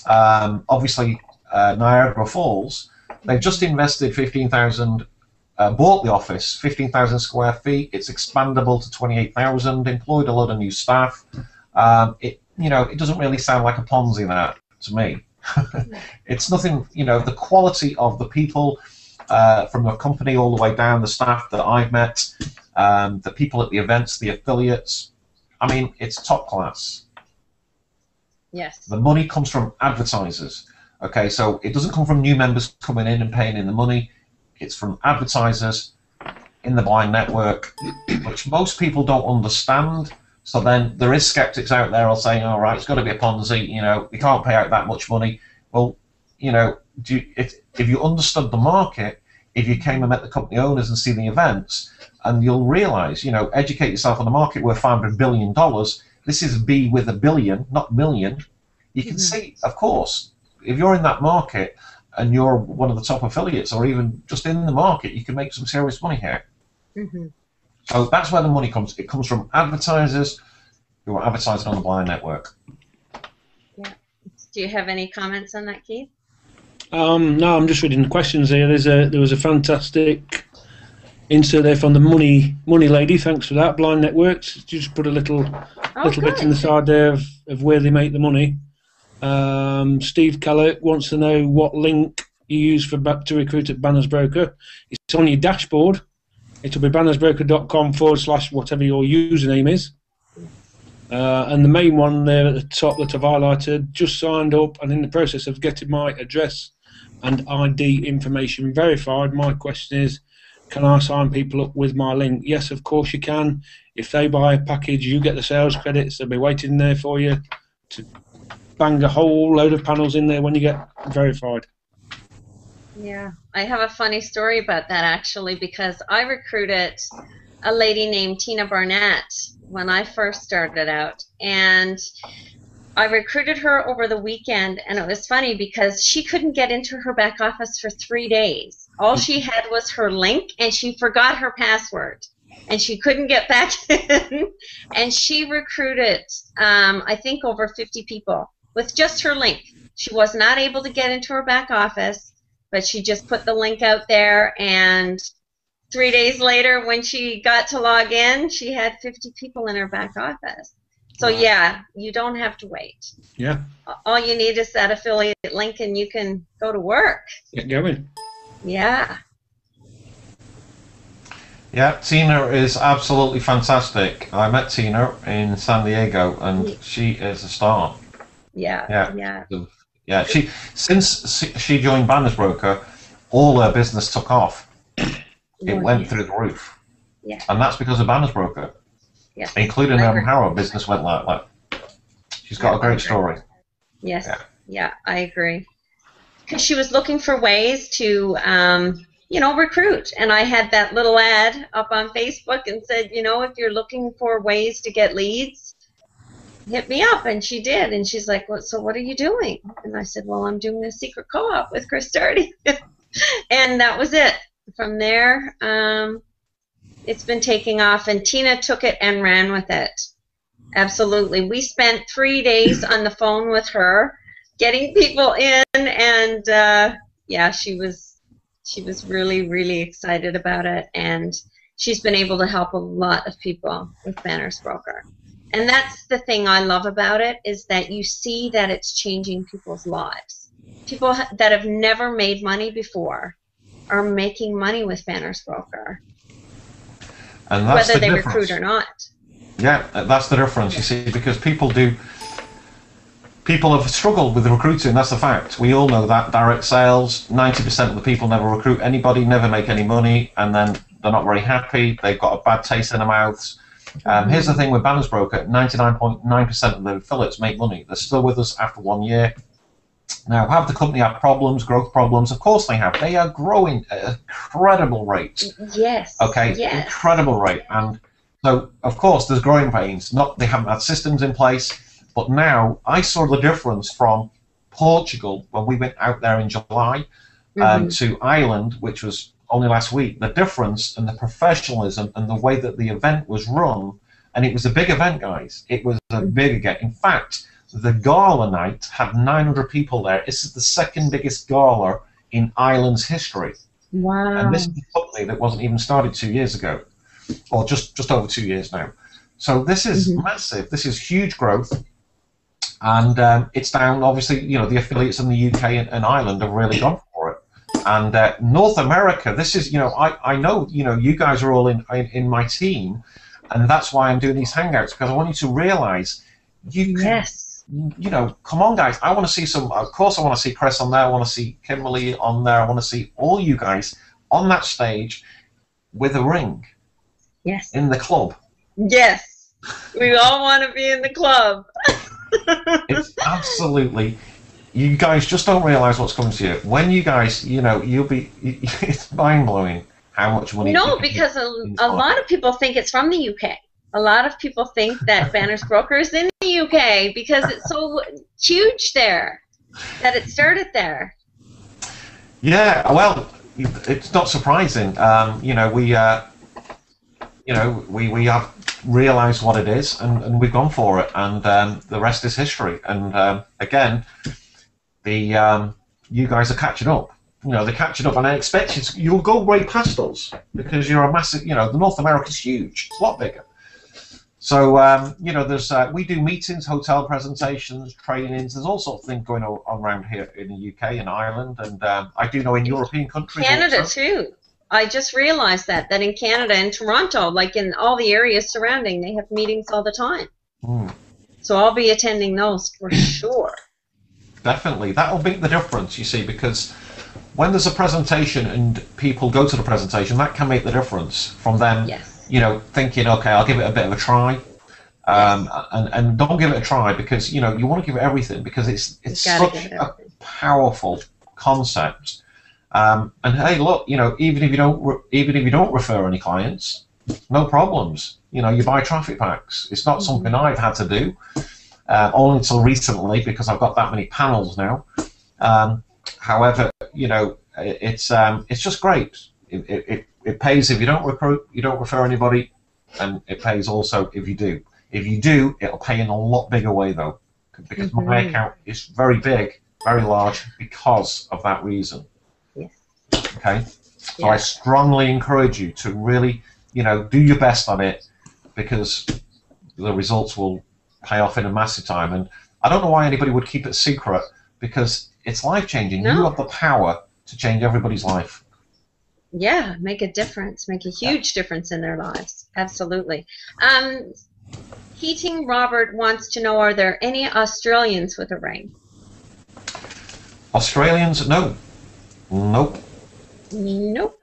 Obviously, Niagara Falls. They've just invested 15,000. Bought the office, 15,000 square feet. It's expandable to 28,000. Employed a lot of new staff. You know, it doesn't really sound like a Ponzi, that, to me. It's nothing. You know, the quality of the people from the company all the way down, the staff that I've met, the people at the events, the affiliates. I mean, it's top class. Yes. The money comes from advertisers. Okay, so it doesn't come from new members coming in and paying in the money. It's from advertisers in the blind network, which most people don't understand. So then there is skeptics out there all saying, all right, it's got to be a Ponzi, you know, you can't pay out that much money. Well, you know, if you understood the market, if you came and met the company owners and see the events, and you'll realize, you know, educate yourself on the market worth $500 billion. This is B with a billion, not million. You can see, of course, if you're in that market, and you're one of the top affiliates, or even just in the market, you can make some serious money here. Mm-hmm. So that's where the money comes. It comes from advertisers who are advertising on the blind network. Yeah. Do you have any comments on that, Keith? No, I'm just reading the questions here. There was a fantastic insert there from the money lady. Thanks for that. Blind networks. Just put a little bit in the side there of where they make the money. Steve Keller wants to know what link you use to recruit at Banners Broker. It's on your dashboard. It'll be bannersbroker.com/ whatever your username is. And the main one there at the top that I've highlighted, just signed up and in the process of getting my address and ID information verified. My question is, can I sign people up with my link? Yes, of course you can. If they buy a package, you get the sales credits. They'll be waiting there for you to bang a whole load of panels in there when you get verified. Yeah, I have a funny story about that, actually, because I recruited a lady named Tina Barnett when I first started out, and I recruited her over the weekend, and it was funny because she couldn't get into her back office for 3 days. All she had was her link, and she forgot her password. and she couldn't get back in. And she recruited, I think, over 50 people with just her link. She was not able to get into her back office, but she just put the link out there, and 3 days later, when she got to log in, she had 50 people in her back office. So yeah, you don't have to wait. Yeah. All you need is that affiliate link, and you can go to work. Get going. Yeah. Yeah, Tina is absolutely fantastic. I met Tina in San Diego, and she is a star. Yeah. Yeah. Since she joined bannersbroker, all her business took off. It went through the roof. Yeah. And that's because of bannersbroker. Yes. Including how her business went like that. She's got a great story. Yes. Yeah, I agree. Because she was looking for ways to, recruit. And I had that little ad up on Facebook and said, if you're looking for ways to get leads, hit me up. And she did. And she's like, well, so what are you doing? And I said, well, I'm doing a secret co-op with Chris Doherty. And that was it. From there, it's been taking off, and Tina took it and ran with it. Absolutely. We spent 3 days on the phone with her, getting people in, and she was really, really excited about it, and she's been able to help a lot of people with bannersbroker. And that's the thing I love about it, is that you see that it's changing people's lives. People that have never made money before are making money with bannersbroker, and that's whether they difference. recruit or not. Yeah, that's the difference, you see, because people have struggled with recruiting. That's the fact. We all know that. Direct sales, 90% of the people never recruit anybody, never make any money, and then they're not very happy. They've got a bad taste in their mouths. Here's the thing with bannersbroker: 99.9% of the affiliates make money. They're still with us after 1 year. Now, have the company have problems, growth problems? Of course they have. They are growing at an incredible rate. Yes. Okay, yes. Incredible rate. And so, of course, there's growing pains. They haven't had systems in place. But now, I saw the difference from Portugal, when we went out there in July, to Ireland, which was only last week. The difference and the professionalism and the way that the event was run, and it was a big event, guys. It was a big event. In fact, the gala night had 900 people there. This is the second biggest gala in Ireland's history. Wow. And this is a company that wasn't even started 2 years ago, or just over 2 years now. So this is massive. This is huge growth. And it's down, obviously, the affiliates in the UK and Ireland have really gone for it. And North America, this is, I know, you guys are all in my team, and that's why I'm doing these hangouts, because I want you to realize come on, guys. I want to see of course I want to see Chris on there. I want to see Kimberly on there. I want to see all you guys on that stage with a ring. Yes. In the club. Yes. We all want to be in the club. It's absolutely, you guys just don't realize what's coming to you. When you guys, you'll be, it's mind-blowing how much money. No, because a lot of people think it's from the UK. A lot of people think that bannersbroker is in the UK because it's so huge there, that it started there. Yeah, well, it's not surprising. We have realised what it is, and we've gone for it, and the rest is history. And again, you guys are catching up. They're catching up, and I expect you'll go way past us because you're a massive. The North America's huge. It's a lot bigger. So, there's we do meetings, hotel presentations, trainings. There's all sorts of things going on around here in the UK and Ireland, and I do know in European countries. Canada also. too. I just realized that in Canada and Toronto, like in all the areas surrounding, they have meetings all the time. So I'll be attending those for sure. Definitely. That'll make the difference, you see, because when there's a presentation and people go to the presentation, that can make the difference from them. Yes. Thinking, okay, I'll give it a bit of a try, and don't give it a try because you want to give it everything because it's such a powerful concept. And hey, look, even if you don't refer any clients, no problems. You buy traffic packs. It's not something I've had to do, only until recently because I've got that many panels now. However, it's just great. it pays if you don't recruit, you don't refer anybody, and it pays also if you do. If you do, it'll pay in a lot bigger way though, because my account is very big, very large because of that reason. Yes. Okay. So I strongly encourage you to really, do your best on it, because the results will pay off in a massive time. And I don't know why anybody would keep it secret, because it's life-changing. No. You have the power to change everybody's life. Yeah, make a difference, make a huge difference in their lives. Absolutely. Heating Robert wants to know, are there any Australians with a ring? Australians? No. Nope. Nope.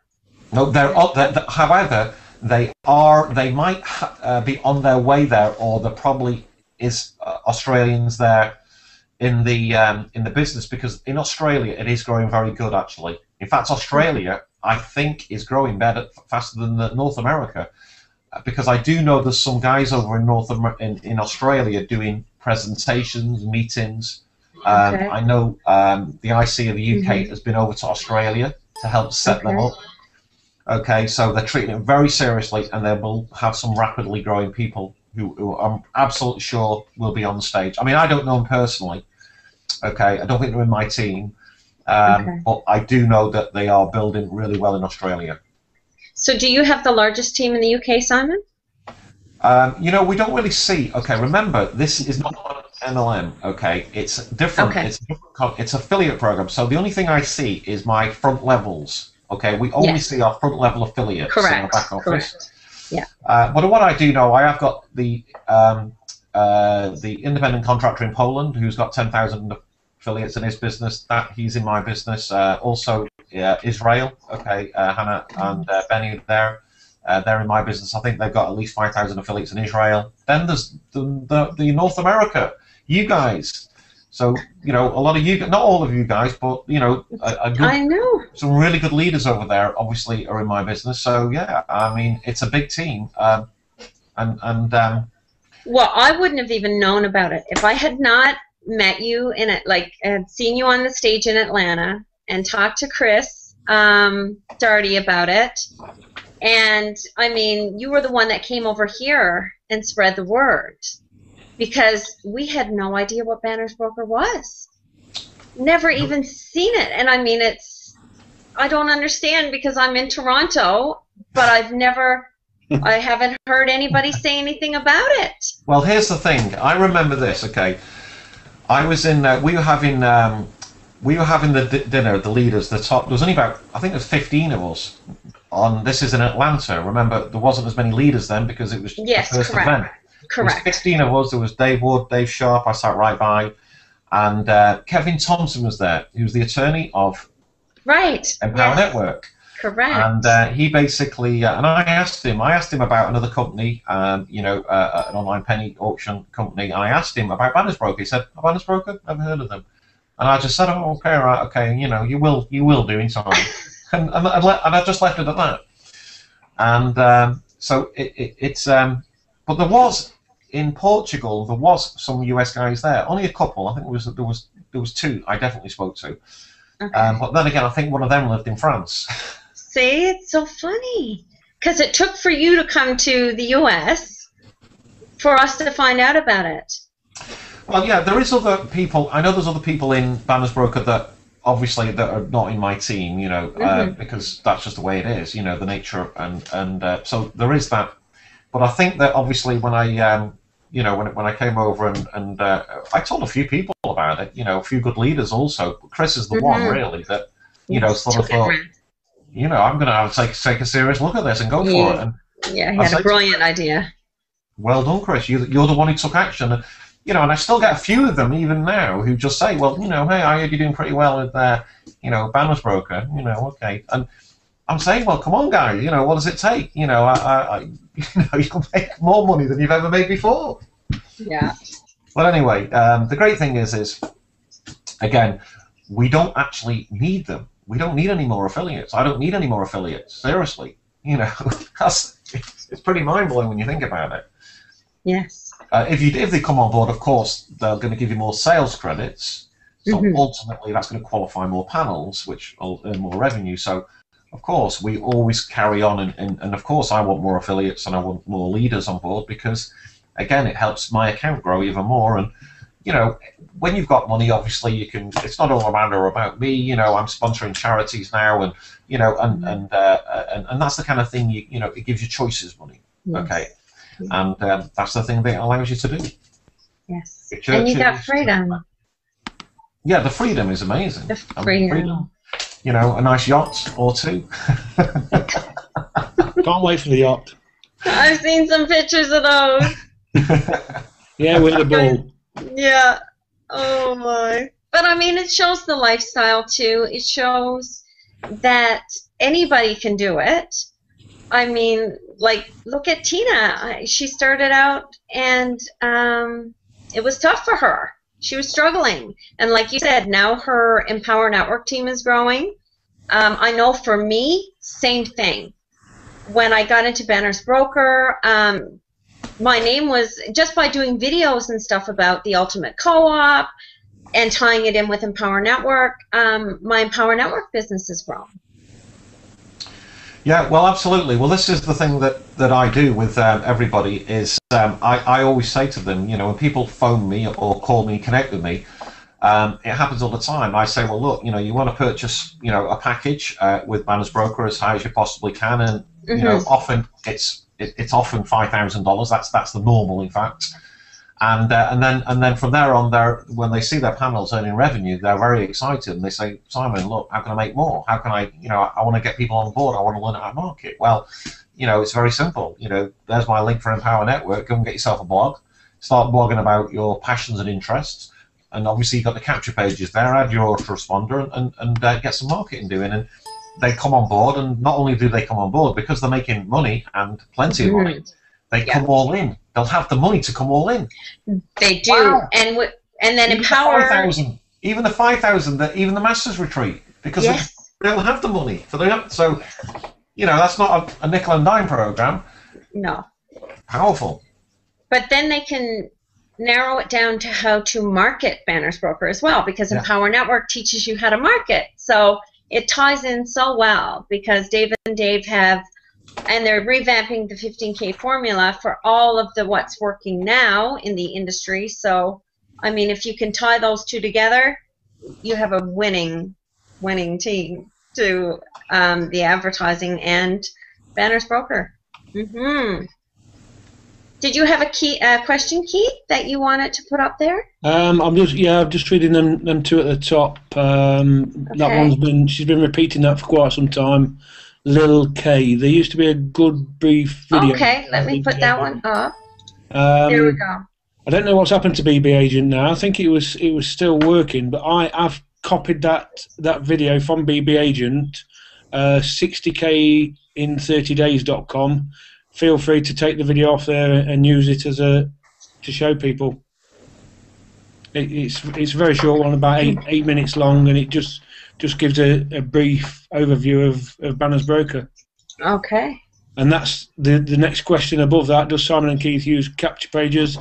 No, however, they might be on their way there, or there probably is Australians there in the business, because in Australia it is growing very good actually. In fact, Australia I think is growing faster than North America, because I do know there's some guys over in Australia doing presentations, meetings. Okay. I know the IC of the UK has been over to Australia to help set them up. Okay, so they're treating it very seriously, and they will have some rapidly growing people who I'm absolutely sure will be on the stage. I mean, I don't know them personally. Okay, I don't think they're in my team, but I do know that they are building really well in Australia. So do you have the largest team in the UK, Simon? We don't really see. Okay, remember, this is not an MLM. Okay, it's different. Okay. It's affiliate program. So the only thing I see is my front levels. Okay, we only see our front level affiliates in our back office. Correct. Yeah. But what I do know, I have got the independent contractor in Poland who's got 10,000 affiliates in his business. That he's in my business. Also, Israel. Okay, Hannah and Benny there. They're in my business. I think they've got at least 5,000 affiliates in Israel. Then there's the North America. You guys. So, a lot of you, not all of you guys, but, I know. Some really good leaders over there, obviously, are in my business. So, yeah, I mean, it's a big team. Well, I wouldn't have even known about it if I had not met you in it, had seen you on the stage in Atlanta and talked to Chris Darty about it. And, I mean, you were the one that came over here and spread the word. Because we had no idea what bannersbroker was. Never even seen it. And I mean, I don't understand, because I'm in Toronto, but I haven't heard anybody say anything about it. Well, here's the thing. I remember this, okay. I was in, we were having the dinner, the leaders, the top, there was only about, I think there was 15 of us. This is in Atlanta. Remember, there wasn't as many leaders then, because it was the first event. Correct. There was 15 of us. There was Dave Wood, Dave Sharp, I sat right by, and Kevin Thompson was there. He was the attorney of Empower Network. Correct. And he basically, and I asked him about another company, an online penny auction company, and I asked him about bannersbroker. He said, "Bannersbroker? Never heard of them." And I just said, "Oh, okay, right, okay, you will do in time," and I just left it at that. And so it's but there was. In Portugal, there was some US guys there. Only a couple. I think there was two I definitely spoke to. Okay. But then again, I think one of them lived in France. See, it's so funny. Because it took for you to come to the US for us to find out about it. Well, yeah, there is other people. I know there's other people in bannersbroker that obviously that are not in my team, because that's just the way it is, the nature, and so there is that. But I think that obviously when I, when I came over and I told a few people about it, a few good leaders also. Chris is the one really that, sort of thought, I'm going to have to take a serious look at this and go for it. And he had a brilliant idea. Well done, Chris. You're the one who took action. And, and I still get a few of them even now who just say, well, hey, I heard you're doing pretty well with, bannersbroker, okay. And I'm saying, well, come on, guys. What does it take? You can make more money than you've ever made before. Yeah. Well, anyway, the great thing is, again, we don't actually need them. We don't need any more affiliates. I don't need any more affiliates. Seriously, it's pretty mind blowing when you think about it. Yes. If they come on board, of course, they're going to give you more sales credits. So ultimately, that's going to qualify more panels, which will earn more revenue. So of course, we always carry on, and of course, I want more affiliates and I want more leaders on board because, again, it helps my account grow even more. And you know, when you've got money, obviously you can. It's not all around or about me. You know, I'm sponsoring charities now, and you know, and that's the kind of thing. You know, it gives you choices, money. Yes. Okay, and that's the thing that it allows you to do. Yes, and you got freedom. Yeah, the freedom is amazing. The freedom. You know, a nice yacht or two. Can't wait for the yacht. I've seen some pictures of those. Yeah, with the ball. Yeah. Oh my. But I mean, it shows the lifestyle too. It shows that anybody can do it. I mean, like, look at Tina. She started out and it was tough for her. She was struggling. And like you said, now her Empower Network team is growing. I know for me, same thing. When I got into Bannersbroker, my name was, just by doing videos and stuff about the Ultimate Co-op and tying it in with Empower Network, my Empower Network business has grown. Yeah, well, absolutely. Well, this is the thing that I do with everybody is I always say to them, you know, when people phone me or call me, connect with me, it happens all the time. I say, well, look, you know, you want to purchase, you know, a package with Bannersbroker as high as you possibly can, and you know, often it's often $5,000. That's the normal, in fact. And then from there on, when they see their panels earning revenue, they're very excited, and they say, Simon, look, how can I make more? How can I, you know, I want to get people on board. I want to learn how to market. Well, you know, it's very simple. You know, there's my link for Empower Network. Go and get yourself a blog. Start blogging about your passions and interests. And obviously, you've got the capture pages there. Add your autoresponder and get some marketing doing. And they come on board. And not only do they come on board, because they're making money and plenty of money, they come all in. They'll have the money to come all in. They do. Wow. And then even Empower. Even the 5,000, even the Masters Retreat, because they'll have the money for the. So, you know, that's not a nickel and dime program. No. Powerful. But then they can narrow it down to how to market Bannersbroker as well, because Empower Network teaches you how to market. So it ties in so well, because Dave and Dave have, and they're revamping the 15K formula for all of the what's working now in the industry. So, I mean, if you can tie those two together, you have a winning team to the advertising and Bannersbroker. Did you have a question, Keith, that you wanted to put up there? I'm just reading them two at the top. That she's been repeating that for quite some time. Lil K. There used to be a good brief video. Okay, let me put that one up. There we go. I don't know what's happened to BB Agent now. I think it was still working, but I've copied that video from BB Agent, 60K in 30days.com. Feel free to take the video off there and use it as to show people. It's a very short one, about eight minutes long, and it just gives a brief overview of Bannersbroker. Okay. And that's the next question above that. Does Simon and Keith use capture pages?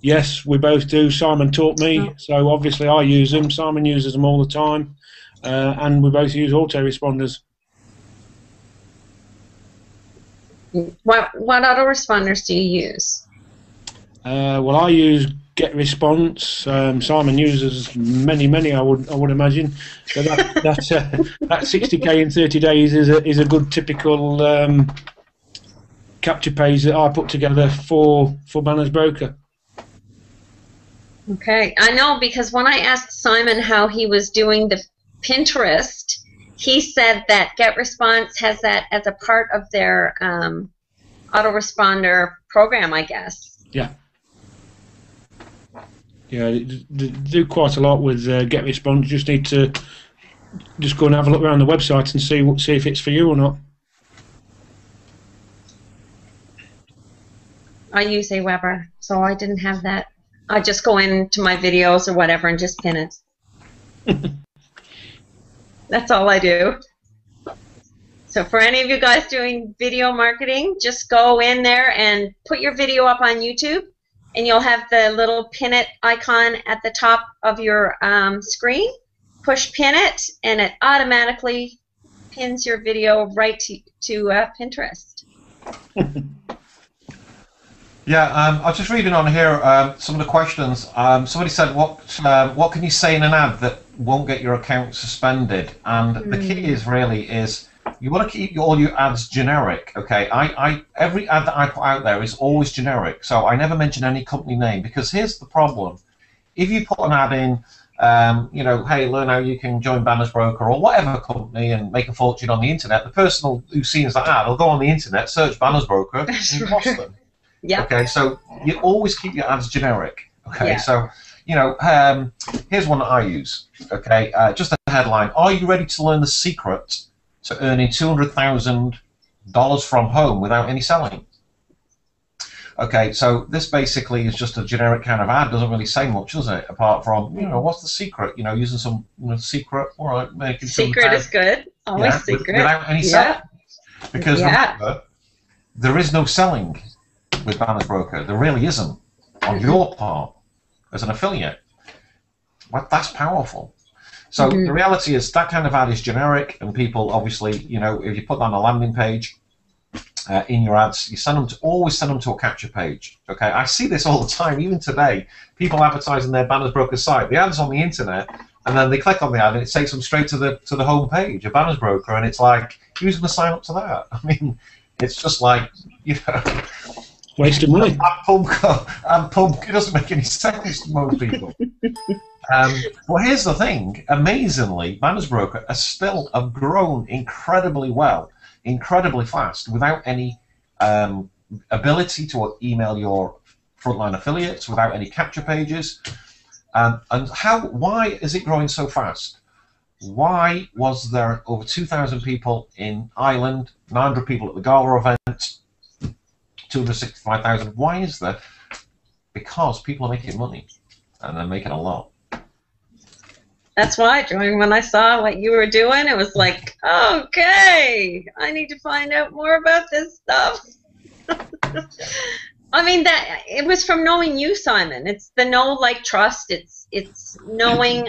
Yes, we both do. Simon taught me, so obviously I use them. Simon uses them all the time, and we both use autoresponders. What autoresponders do you use? Well, I use GetResponse. Simon uses many. I would imagine. So that 60K in 30 days is a good typical capture page that I put together for Bannersbroker. Okay, I know, because when I asked Simon how he was doing the Pinterest, he said that GetResponse has that as a part of their autoresponder program, I guess. Yeah. Yeah, they do quite a lot with GetResponse. Just need to just go and have a look around the website and see if it's for you or not. I use Aweber, so I didn't have that. I just go into my videos or whatever and just pin it. That's all I do. So for any of you guys doing video marketing, just go in there and put your video up on YouTube, and you'll have the little pin it icon at the top of your screen. Push pin it, and it automatically pins your video right to Pinterest. Yeah, I was just reading on here some of the questions. Somebody said, what can you say in an ad that won't get your account suspended? And the key is you want to keep all your ads generic. Okay, every ad that I put out there is always generic, so I never mention any company name, because here's the problem: if you put an ad in, you know, hey, learn how you can join bannersbroker or whatever company and make a fortune on the internet, the person who sees that ad will go on the internet, search bannersbroker, and cost them. Yeah. Okay, so you always keep your ads generic. Okay, Yeah. so you know, here's one that I use. Okay, just a headline: Are you ready to learn the secret to earning $200,000 from home without any selling? Okay, so this basically is just a generic kind of ad. Doesn't really say much, does it? Apart from, you know, what's the secret? You know, using some secret. All right, making secret is good. Always secret. Without any selling. Because remember, there is no selling with bannersbroker. There really isn't on your part as an affiliate. Well, that's powerful. So the reality is that kind of ad is generic, and people obviously, you know, if you put that on a landing page in your ads, you always send them to a capture page. Okay, I see this all the time, even today. People advertising their bannersbroker site. The ad's on the internet, and then they click on the ad, and it takes them straight to the home page of bannersbroker, and it's like, who's going to sign up to that? I mean, it's just like, you know, waste of money. It doesn't make any sense to most people. Well, here's the thing. Amazingly, bannersbroker have grown incredibly well, incredibly fast, without any ability to email your frontline affiliates, without any capture pages. And why is it growing so fast? Why was there over 2,000 people in Ireland, 900 people at the gala event, 265,000? Why is that? Because people are making money, and they're making a lot. That's why, when I saw what you were doing, it was like, okay, I need to find out more about this stuff. I mean, that it was from knowing you, Simon. It's the know, like, trust. It's knowing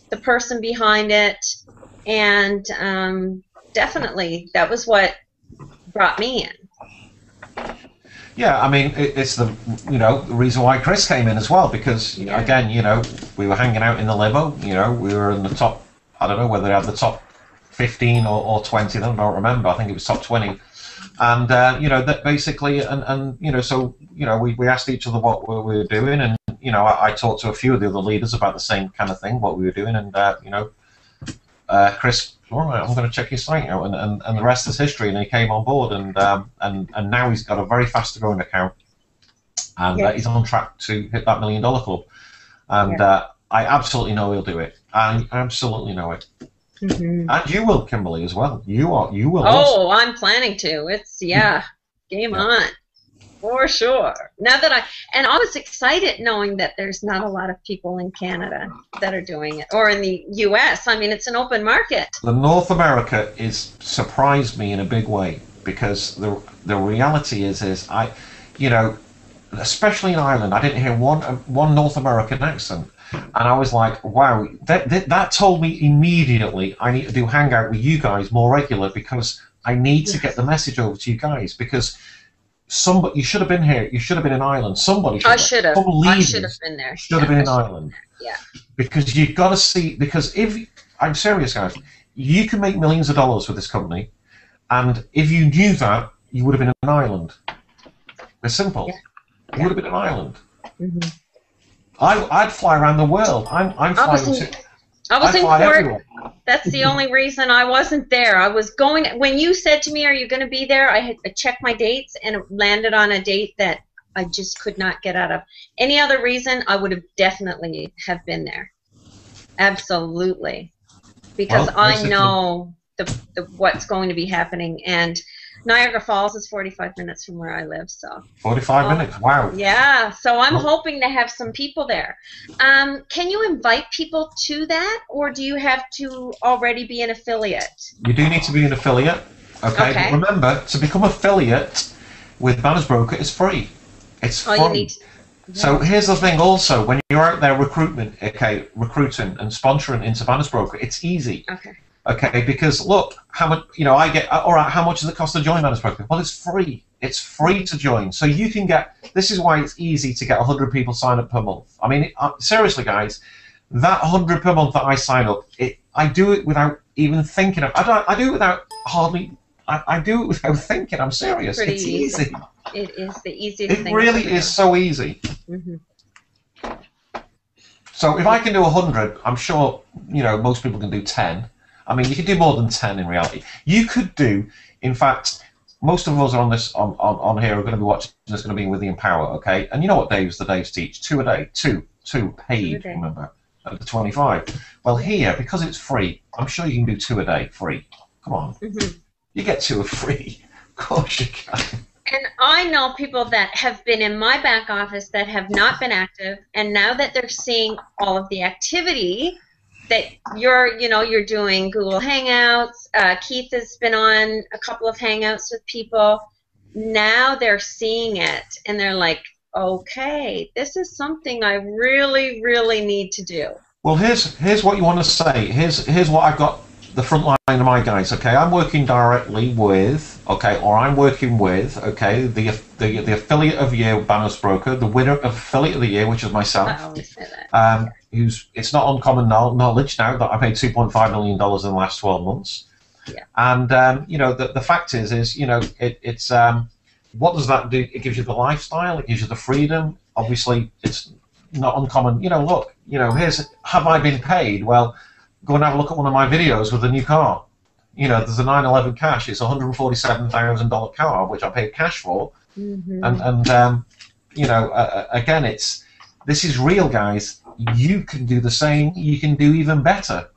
the person behind it, and definitely that was what brought me in. Yeah, I mean, it's the reason why Chris came in as well, because again, you know, we were hanging out in the limo. You know, we were in the top. I don't know whether they had the top 15 or 20. I don't remember. I think it was top 20. And you know, that basically, and you know, so you know, we asked each other what we were doing, and you know, I talked to a few of the other leaders about the same kind of thing, what we were doing, and you know, Chris, all right, I'm going to check his site out, and the rest is history. And he came on board, and now he's got a very fast growing account, and he's on track to hit that $1 million club. And I absolutely know he'll do it. I absolutely know it. And you will, Kimberly, as well. You will. Oh, I'm planning to. It's game on. For sure. Now that I was excited knowing that there's not a lot of people in Canada that are doing it, or in the U.S. I mean, it's an open market. The North America surprised me in a big way, because the reality is you know, especially in Ireland, I didn't hear one North American accent, and I was like, wow, that told me immediately I need to do Hangout with you guys more regular, because I need to get the message over to you guys, because you should have been here. You should have been in Ireland. I should have been there. Should have been in Ireland. Yeah. Because you've got to see. Because I'm serious, guys, you can make millions of dollars with this company, and if you knew that, you would have been in Ireland. It's simple. You would have been in Ireland. I'd fly around the world. I was in court. Everywhere. That's the only reason I wasn't there. I was going, when you said to me, are you going to be there? I had checked my dates, and it landed on a date that I just could not get out of. Any other reason, I would have definitely have been there. Absolutely. Because I know what's going to be happening. And Niagara Falls is 45 minutes from where I live, so. 45 minutes, wow. Yeah, so I'm hoping to have some people there. Can you invite people to that, or do you have to already be an affiliate? You do need to be an affiliate, okay? But remember, to become affiliate with bannersbroker is free. It's free. You need to, So here's the thing also, when you're out there recruiting and sponsoring into bannersbroker, it's easy. Okay. Okay, because look, how much, you know, I get, all right, how much does it cost to join bannersbroker? Well, it's free. It's free to join. So you can get, this is why it's easy to get 100 people sign up per month. I mean, seriously, guys, that 100 per month that I sign up, I do it without even thinking. I do it without hardly, I do it without thinking. I'm serious. It's easy. It is the easiest thing. It really is so easy. Mm-hmm. So if I can do 100, I'm sure, you know, most people can do 10. I mean, you can do more than 10 in reality. You could do, in fact, most of us on this on here are going to be watching this, going to be with the Empower, okay? And you know what the days teach? 2 a day, two paid, remember, at the 25. Well, here, because it's free, I'm sure you can do 2 a day free. Come on. Mm-hmm. You get 2 free. Of course you can. And I know people that have been in my back office that have not been active, and now that they're seeing all of the activity that you're doing Google Hangouts, Keith has been on a couple of Hangouts with people. Now they're seeing it, and they're like, okay, this is something I really, really need to do. Well, here's what you want to say. Here's what I've got. The front line of my guys, okay, I'm working directly with, okay, or I'm working with, okay, the affiliate of the year, bannersbroker, the winner of affiliate of the year, which is myself. I always say that. It's not uncommon knowledge now that I paid $2.5 million in the last 12 months. Yeah. And you know, the fact is, you know, it's what does that do? It gives you the lifestyle, it gives you the freedom. Obviously, it's not uncommon. You know, look, you know, have I been paid? Well, go and have a look at one of my videos with a new car. You know, there's a 911 cash. It's a $147,000 car, which I paid cash for. Mm-hmm. And you know, again, this is real, guys. You can do the same. You can do even better,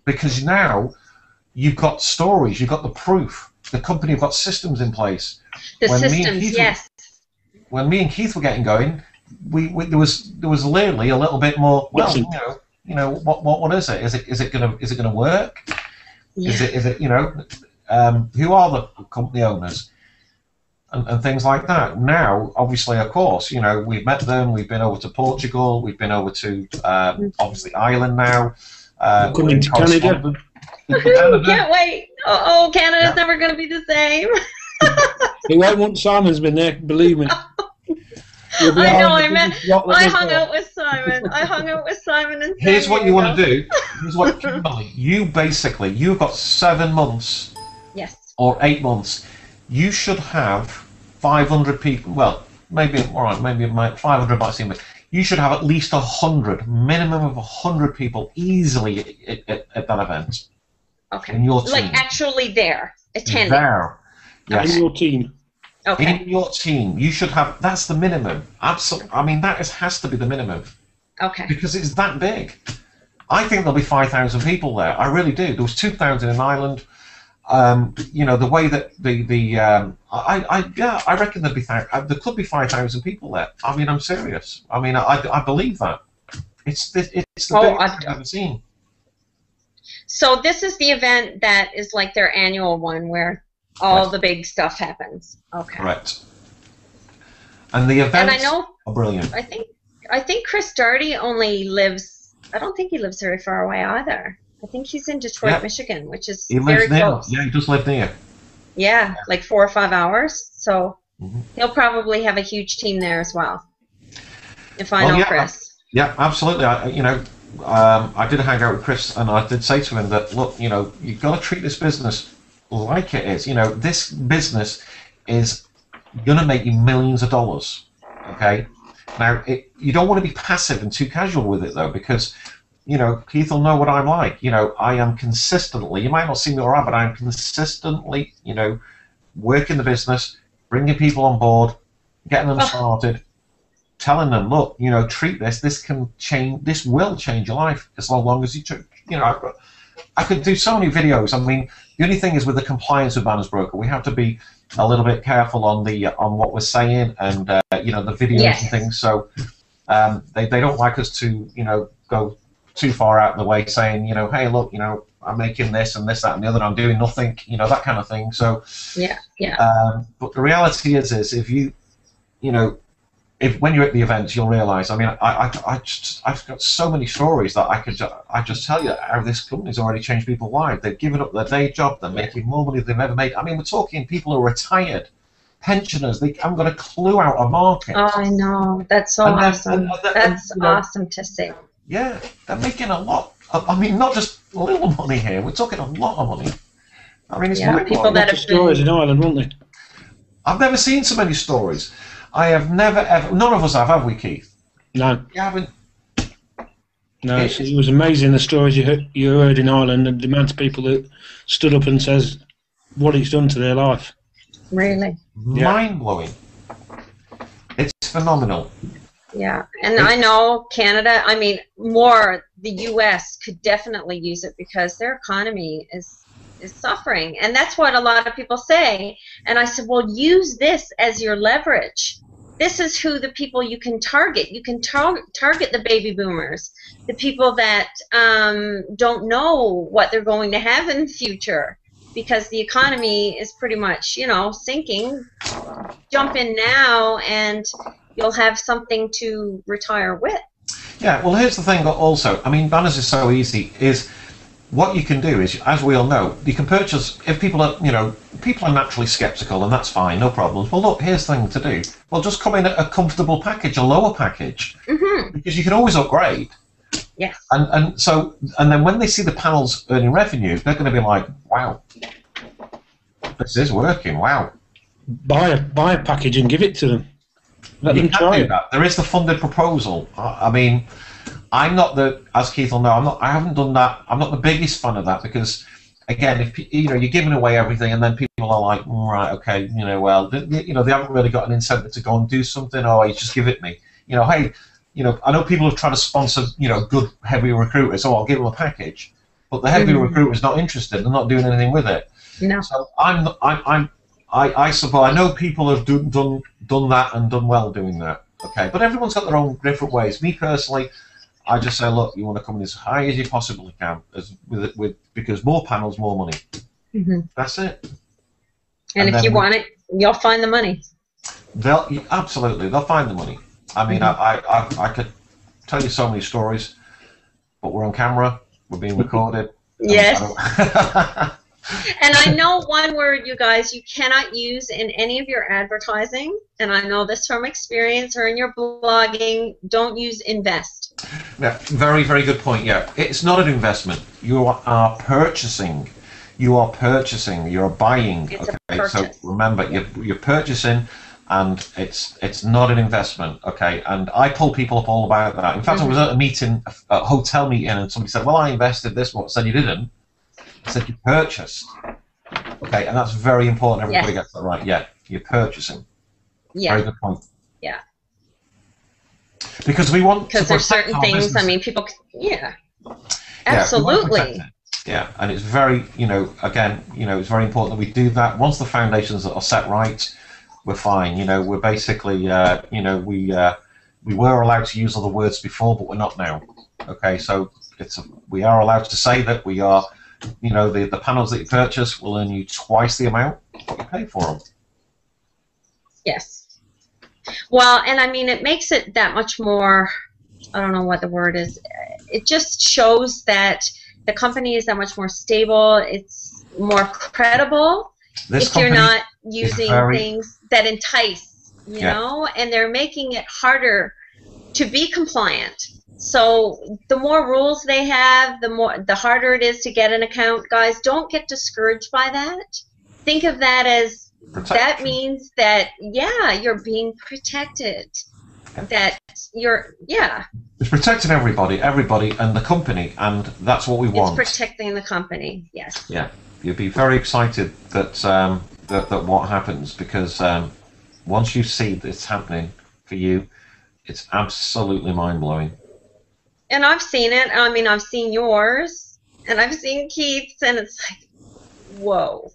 because now you've got stories. You've got the proof. The company have got systems in place. When me and Keith were getting going, there was literally a little bit more. Well, you know, what is it? Is it gonna work? Yeah. Is it you know, who are the company owners and things like that? Now, obviously, of course, you know, we've met them. We've been over to Portugal. We've been over to obviously Ireland now. Coming to Canada. Can't wait. Oh, Canada's never going to be the same. He won't want Simon's been there, believe me. I know. I hung out with Simon. I hung out with Simon and. Here's what you want to do. Here's what you've got 7 months. Yes. Or 8 months. You should have 500 people. Well, maybe all right. Maybe 500 might seem. But you should have at least 100, minimum of 100 people easily at that event. Okay. In your team. Like actually there attending. There. Yes. In your team. Okay. In your team, you should have. That's the minimum. Absolutely. I mean, has to be the minimum. Okay. Because it's that big. I think there'll be 5,000 people there. I really do. There was 2,000 in Ireland. You know, the way that I reckon there could be 5,000 people there. I mean, I'm serious. I mean, I believe that. It's the biggest I've ever seen. So this is the event that is like their annual one where all the big stuff happens. Okay. Correct. And the events are brilliant. I think Chris Darty only lives. I don't think he lives very far away either. I think he's in Detroit, Michigan, which is very close. Yeah, he does live near. Yeah, like 4 or 5 hours. So he'll probably have a huge team there as well. If I know Chris. Yeah, absolutely. I did hang out with Chris, and I did say to him that, look, you know, you've got to treat this business like it is. You know, this business is going to make you millions of dollars. Okay. Now, you don't want to be passive and too casual with it, though, because, you know, Keith will know what I'm like. You know, I am consistently, you might not see me all right, but I'm consistently, you know, working the business, bringing people on board, getting them started, telling them, look, you know, treat this. This can change. This will change your life as long as you, you know. I could do so many videos. I mean, the only thing is with the compliance with bannersbroker, we have to be a little bit careful on what we're saying and you know, the videos and things. So they don't like us to, you know, go too far out of the way, saying, you know, hey, look, you know, I'm making this and this, that, and the other. I'm doing nothing, you know, that kind of thing. So yeah. But the reality is if you know, when you're at the events, you'll realise. I mean, I've got so many stories that I just tell you how this company's already changed people's lives. They've given up their day job. They're making more money than they've ever made. I mean, we're talking people who are retired, pensioners. They haven't got a clue out of market. Oh, I know. That's so awesome. That's awesome to see. Yeah, they're making a lot. I mean, not just a little money here. We're talking a lot of money. I mean, it's people that have stories in Ireland, weren't they? I've never seen so many stories. I have never ever. None of us have we, Keith? No. You haven't. No, it was amazing the stories you heard in Ireland and the amount of people that stood up and says what it's done to their life. Really? Mind blowing. It's phenomenal. Yeah, and I know Canada. I mean, more the U.S. could definitely use it because their economy is suffering, and that's what a lot of people say. And I said, well, use this as your leverage. This is who the people you can target. You can target the baby boomers, the people that don't know what they're going to have in the future because the economy is pretty much, sinking. Jump in now and you'll have something to retire with. Yeah, well, here's the thing also. I mean, banners is so easy, is what you can do is, as we all know, you can purchase, if people are, people are naturally sceptical, and that's fine, no problems. Well, look, here's the thing to do. Well, just come in a comfortable package, a lower package, because you can always upgrade. Yes. And then when they see the panels earning revenue, they're going to be like, wow, this is working, wow. Buy a package and give it to them. Let them try it. There is the funded proposal. I mean, I'm not as Keith will know, I haven't done that. I'm not the biggest fan of that because, again, if you're giving away everything and then people are like, right, okay, well, they haven't really got an incentive to go and do something. Oh, you just give it me. Hey, I know people have tried to sponsor, good heavy recruiters. So I'll give them a package, but the heavy recruiter's not interested. They're not doing anything with it. No. So I suppose I know people have done that and done well doing that. Okay, but everyone's got their own different ways. Me personally, I just say, look, you want to come in as high as you possibly can, because more panels, more money. That's it. And if you want it, you'll find the money. They'll find the money. I mean, I could tell you so many stories, but we're on camera, we're being recorded. Yes. And I know one word, you guys, you cannot use in any of your advertising, and I know this from experience or in your blogging, don't use invest. Yeah, very, very good point, yeah. It's not an investment. You are purchasing. You're buying. It's okay, so remember, you're purchasing, and it's not an investment, okay? And I pull people up all about that. In fact, I was at a meeting, a hotel meeting, and somebody said, well, I invested this much. I said, you didn't. I said you purchased. Okay, and that's very important. Everybody gets that right. Yeah, you're purchasing. Yeah. Very good point. Yeah. Because we want. Because there's certain things. Business. I mean, people. Yeah. Absolutely. Yeah, and it's very, again, it's very important that we do that. Once the foundations are set right, we're fine. We're basically, we were allowed to use other words before, but we're not now. Okay, so we are allowed to say that we are. The panels that you purchase will earn you twice the amount what you pay for them. Yes. Well, and I mean, it makes it that much more, I don't know what the word is, it just shows that the company is that much more stable, it's more credible if you're not using things that entice, you know, and they're making it harder to be compliant. So the more rules they have, the harder it is to get an account. Guys, don't get discouraged by that. Think of that as that means that you're being protected. That it's protecting everybody and the company, and that's what we want. It's protecting the company. Yes. Yeah, you'll be very excited that that what happens, because once you see that it's happening for you, it's absolutely mind blowing. And I've seen it. I mean, I've seen yours, and I've seen Keith's, and it's like, whoa,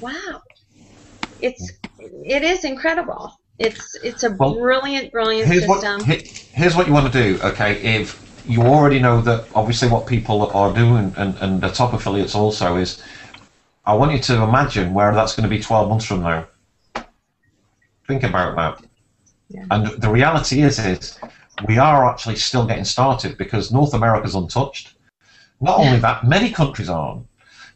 wow, it is incredible. It's a brilliant system. Here's what you want to do, okay? If you already know that, obviously, what people are doing, and the top affiliates also is, I want you to imagine where that's going to be 12 months from now. Think about that. Yeah. And the reality is we are actually still getting started because North America's untouched. Not only that, many countries aren't.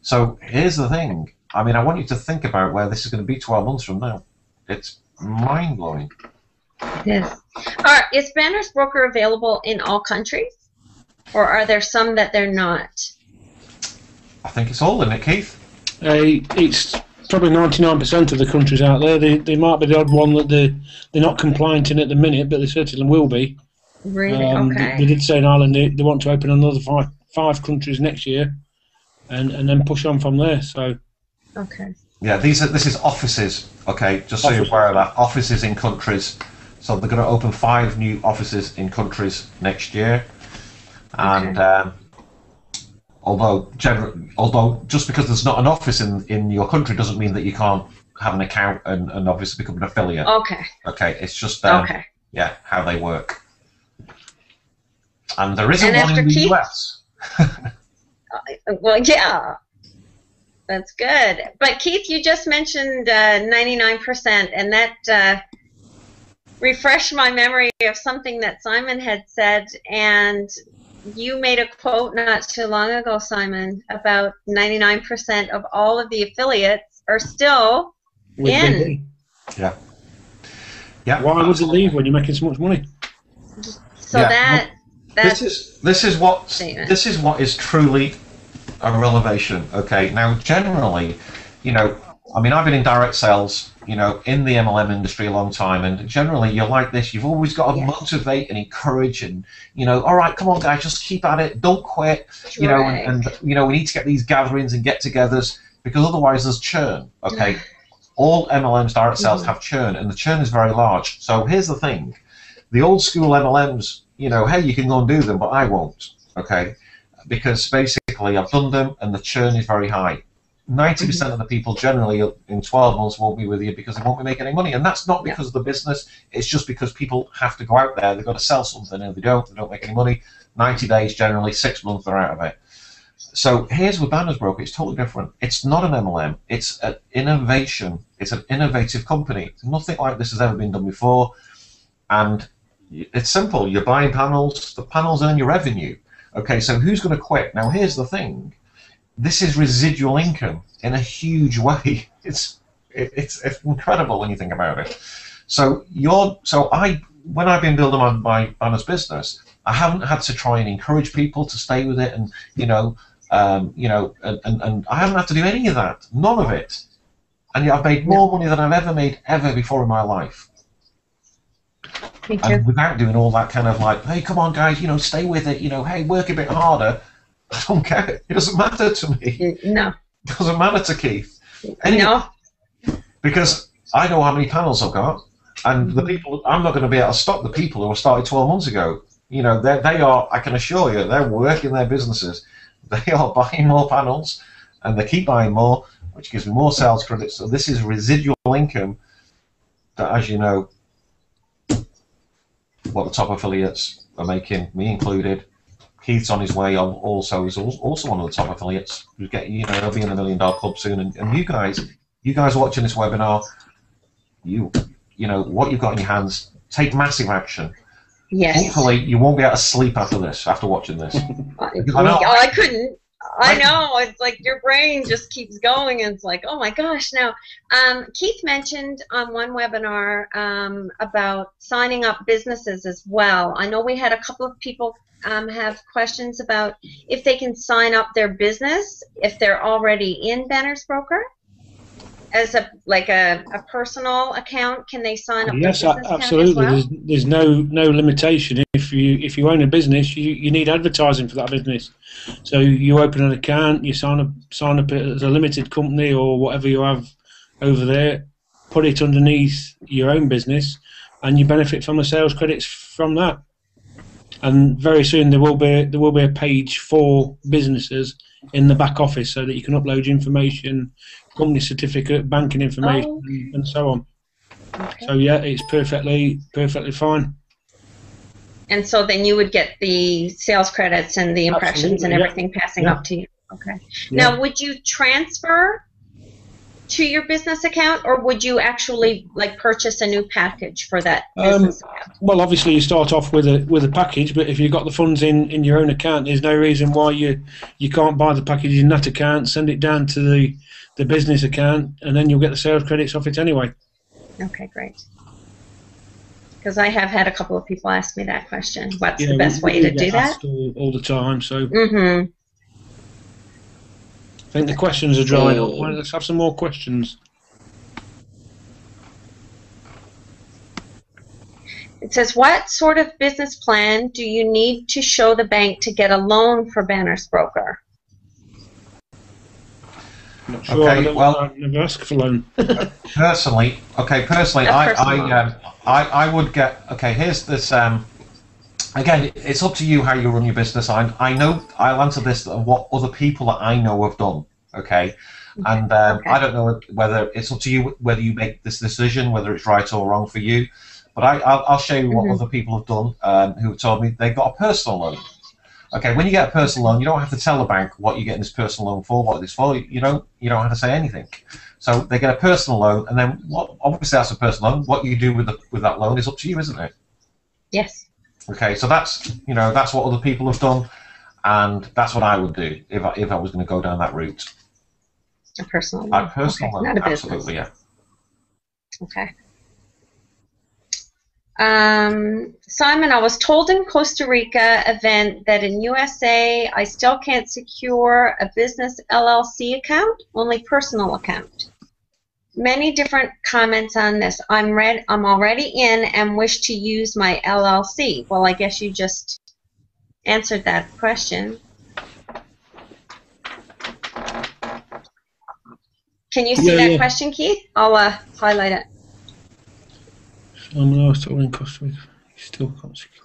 So here's the thing. I mean, I want you to think about where this is going to be 12 months from now. It's mind-blowing. Yes. Is Banner's Broker available in all countries? Or are there some that they're not? I think it's all in it, Keith. It's probably 99% of the countries out there. They might be the odd one that they're not compliant in at the minute, but they certainly will be. Really? Okay. They did say in Ireland they want to open another five countries next year, and then push on from there. So. Okay. Yeah, this is offices. Okay, just so you're aware of that. Offices in countries. So they're going to open 5 new offices in countries next year, and. Okay. Although just because there's not an office in your country doesn't mean that you can't have an account and obviously become an affiliate. Okay. Okay, it's just okay. Yeah, how they work. And there isn't one in the US. Well, yeah, that's good. But Keith, you just mentioned 99%, and that refreshed my memory of something that Simon had said, and you made a quote not too long ago, Simon, about 99% of all of the affiliates are still in. Yeah. Yeah. Why would it leave when you're making so much money? So yeah. This is what is truly a revelation. Okay. Now, generally, I mean, I've been in direct sales, in the MLM industry a long time, and generally you're like this. You've always got to motivate and encourage, and all right, come on, guys, just keep at it, don't quit. And we need to get these gatherings and get-togethers because otherwise there's churn. Okay, all MLMs, direct sales, have churn, and the churn is very large. So here's the thing: the old school MLMs, hey, you can go and do them, but I won't. Okay, because basically I've done them, and the churn is very high. 90% of the people generally in 12 months won't be with you because they won't be making any money, and that's not because of the business. It's just because people have to go out there. They've got to sell something, and if they don't make any money. 90 days generally, 6 months they're out of it. So here's with Banner's Broker. It's totally different. It's not an MLM. It's an innovation. It's an innovative company. Nothing like this has ever been done before, and it's simple. You're buying panels. The panels earn your revenue. Okay, so who's going to quit? Now here's the thing. This is residual income in a huge way. It's incredible when you think about it. So when I've been building my Banner's business, I haven't had to try and encourage people to stay with it, and and I haven't had to do any of that, none of it. And yet I've made more money than I've ever made before in my life. And without doing all that kind of like, hey, come on, guys, stay with it. Hey, work a bit harder. I don't care. It doesn't matter to me. No. It doesn't matter to Keith. Anyway, no. Because I know how many panels I've got, and the people, I'm not going to be able to stop the people who started 12 months ago. They are, I can assure you, they're working their businesses. They are buying more panels, and they keep buying more, which gives me more sales credits. So this is residual income that, as you know, what the top affiliates are making, me included. Keith's on his way on also. He's also one of the top affiliates. He'll be in the $1 million club soon. And you guys watching this webinar, what you've got in your hands, take massive action. Yes. Hopefully you won't be able to sleep after watching this. I couldn't. I know. It's like your brain just keeps going, and it's like, oh my gosh. Now, Keith mentioned on one webinar about signing up businesses as well. I know we had a couple of people have questions about if they can sign up their business if they're already in Banner's Broker as a personal account. Can they sign up? Yes, their business absolutely. account as well? There's no limitation. If you own a business, you need advertising for that business. So you open an account, you sign up as a limited company or whatever you have over there, put it underneath your own business, and you benefit from the sales credits from that. And very soon there will be a page for businesses in the back office so that you can upload your information, company certificate, banking information, and so on. Okay. So yeah, it's perfectly fine. And so then you would get the sales credits and the impressions and everything passing up to you. Okay. Yeah. Now, would you transfer to your business account, or would you actually like purchase a new package for that business account? Well, obviously you start off with a package, but if you've got the funds in your own account, there's no reason why you can't buy the package in that account, send it down to the business account, and then you'll get the sales credits off it anyway. Okay, great. Because I have had a couple of people ask me that question. What's the best way to do that? All the time. So Mm-hmm. I think the questions are drying up. Well, let's have some more questions. It says, what sort of business plan do you need to show the bank to get a loan for bannersbroker? Not sure. Okay, I've never asked for loan. personally, I would get. Okay, here's this. Again, it's up to you how you run your business. I know I'll answer this and what other people that I know have done. Okay, and I don't know whether it's up to you whether you make this decision, whether it's right or wrong for you. But I'll show you what other people have done who have told me they've got a personal loan. Okay, when you get a personal loan, you don't have to tell the bank what you're getting this personal loan for, what it's for. You don't have to say anything. So they get a personal loan, and then obviously that's a personal loan. What you do with that loan is up to you, isn't it? Yes. Okay, so that's what other people have done, and that's what I would do if I was going to go down that route. A personal loan. A personal loan, not a business. absolutely, yeah. Okay. Simon, I was told in Costa Rica event that in USA I still can't secure a business LLC account, only personal account. Many different comments on this. I'm already in and wish to use my LLC. Well, I guess you just answered that question. Can you see that question, Keith? I'll highlight it. I'm still in Costa Rica. Still can't secure.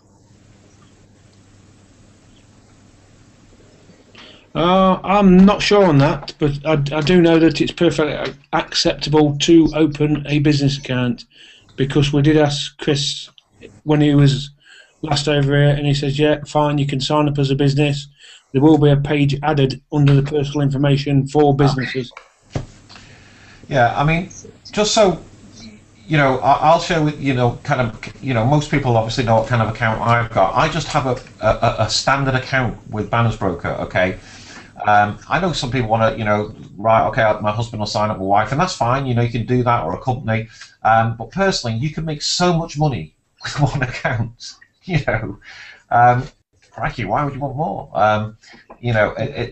I'm not sure on that, but I do know that it's perfectly acceptable to open a business account, because we did ask Chris when he was last over here, and he says, yeah, fine, you can sign up as a business. There will be a page added under the personal information for businesses. Yeah, I mean, just so I'll share with most people obviously know what kind of account I've got. I just have a standard account with bannersbroker. Okay. I know some people want to, right, okay, my husband will sign up with wife, and that's fine, you can do that, or a company. But personally, you can make so much money with one account, Crikey, why would you want more?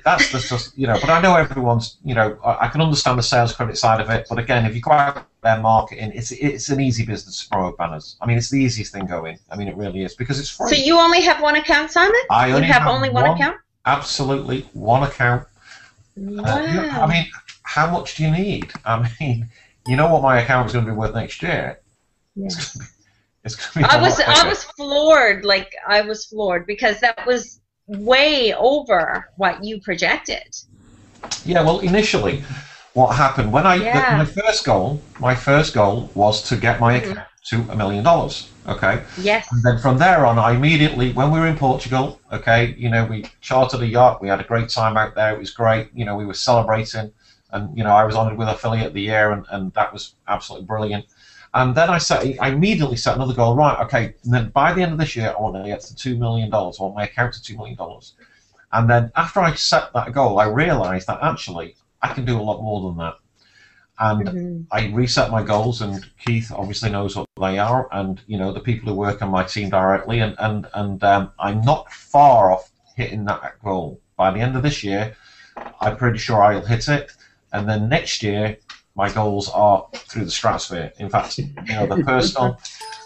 That's just, but I know everyone's, I can understand the sales credit side of it, but again, if you go out there marketing, it's an easy business to promote banners. I mean, it's the easiest thing going. I mean, it really is, because it's free. So you only have one account, Simon? I only have only one account? Absolutely, one account. Wow. I mean, how much do you need? I mean, you know what my account is going to be worth next year? Yes. It's going to be I was floored. Like, I was floored, because that was way over what you projected. Yeah, well, initially, what happened when my first goal was to get my account to $1 million. Okay. Yes. And then from there on, I immediately, when we were in Portugal, okay, we chartered a yacht. We had a great time out there. It was great. We were celebrating, and I was honoured with Affiliate of the Year, and that was absolutely brilliant. And then I immediately set another goal. Right, okay. And then by the end of this year, I want to get to $2 million. I want my account to $2 million. And then after I set that goal, I realised that actually I can do a lot more than that. And I reset my goals, and Keith obviously knows what they are, and the people who work on my team directly, and I'm not far off hitting that goal. By the end of this year, I'm pretty sure I'll hit it, and then next year my goals are through the stratosphere. In fact, they're personal,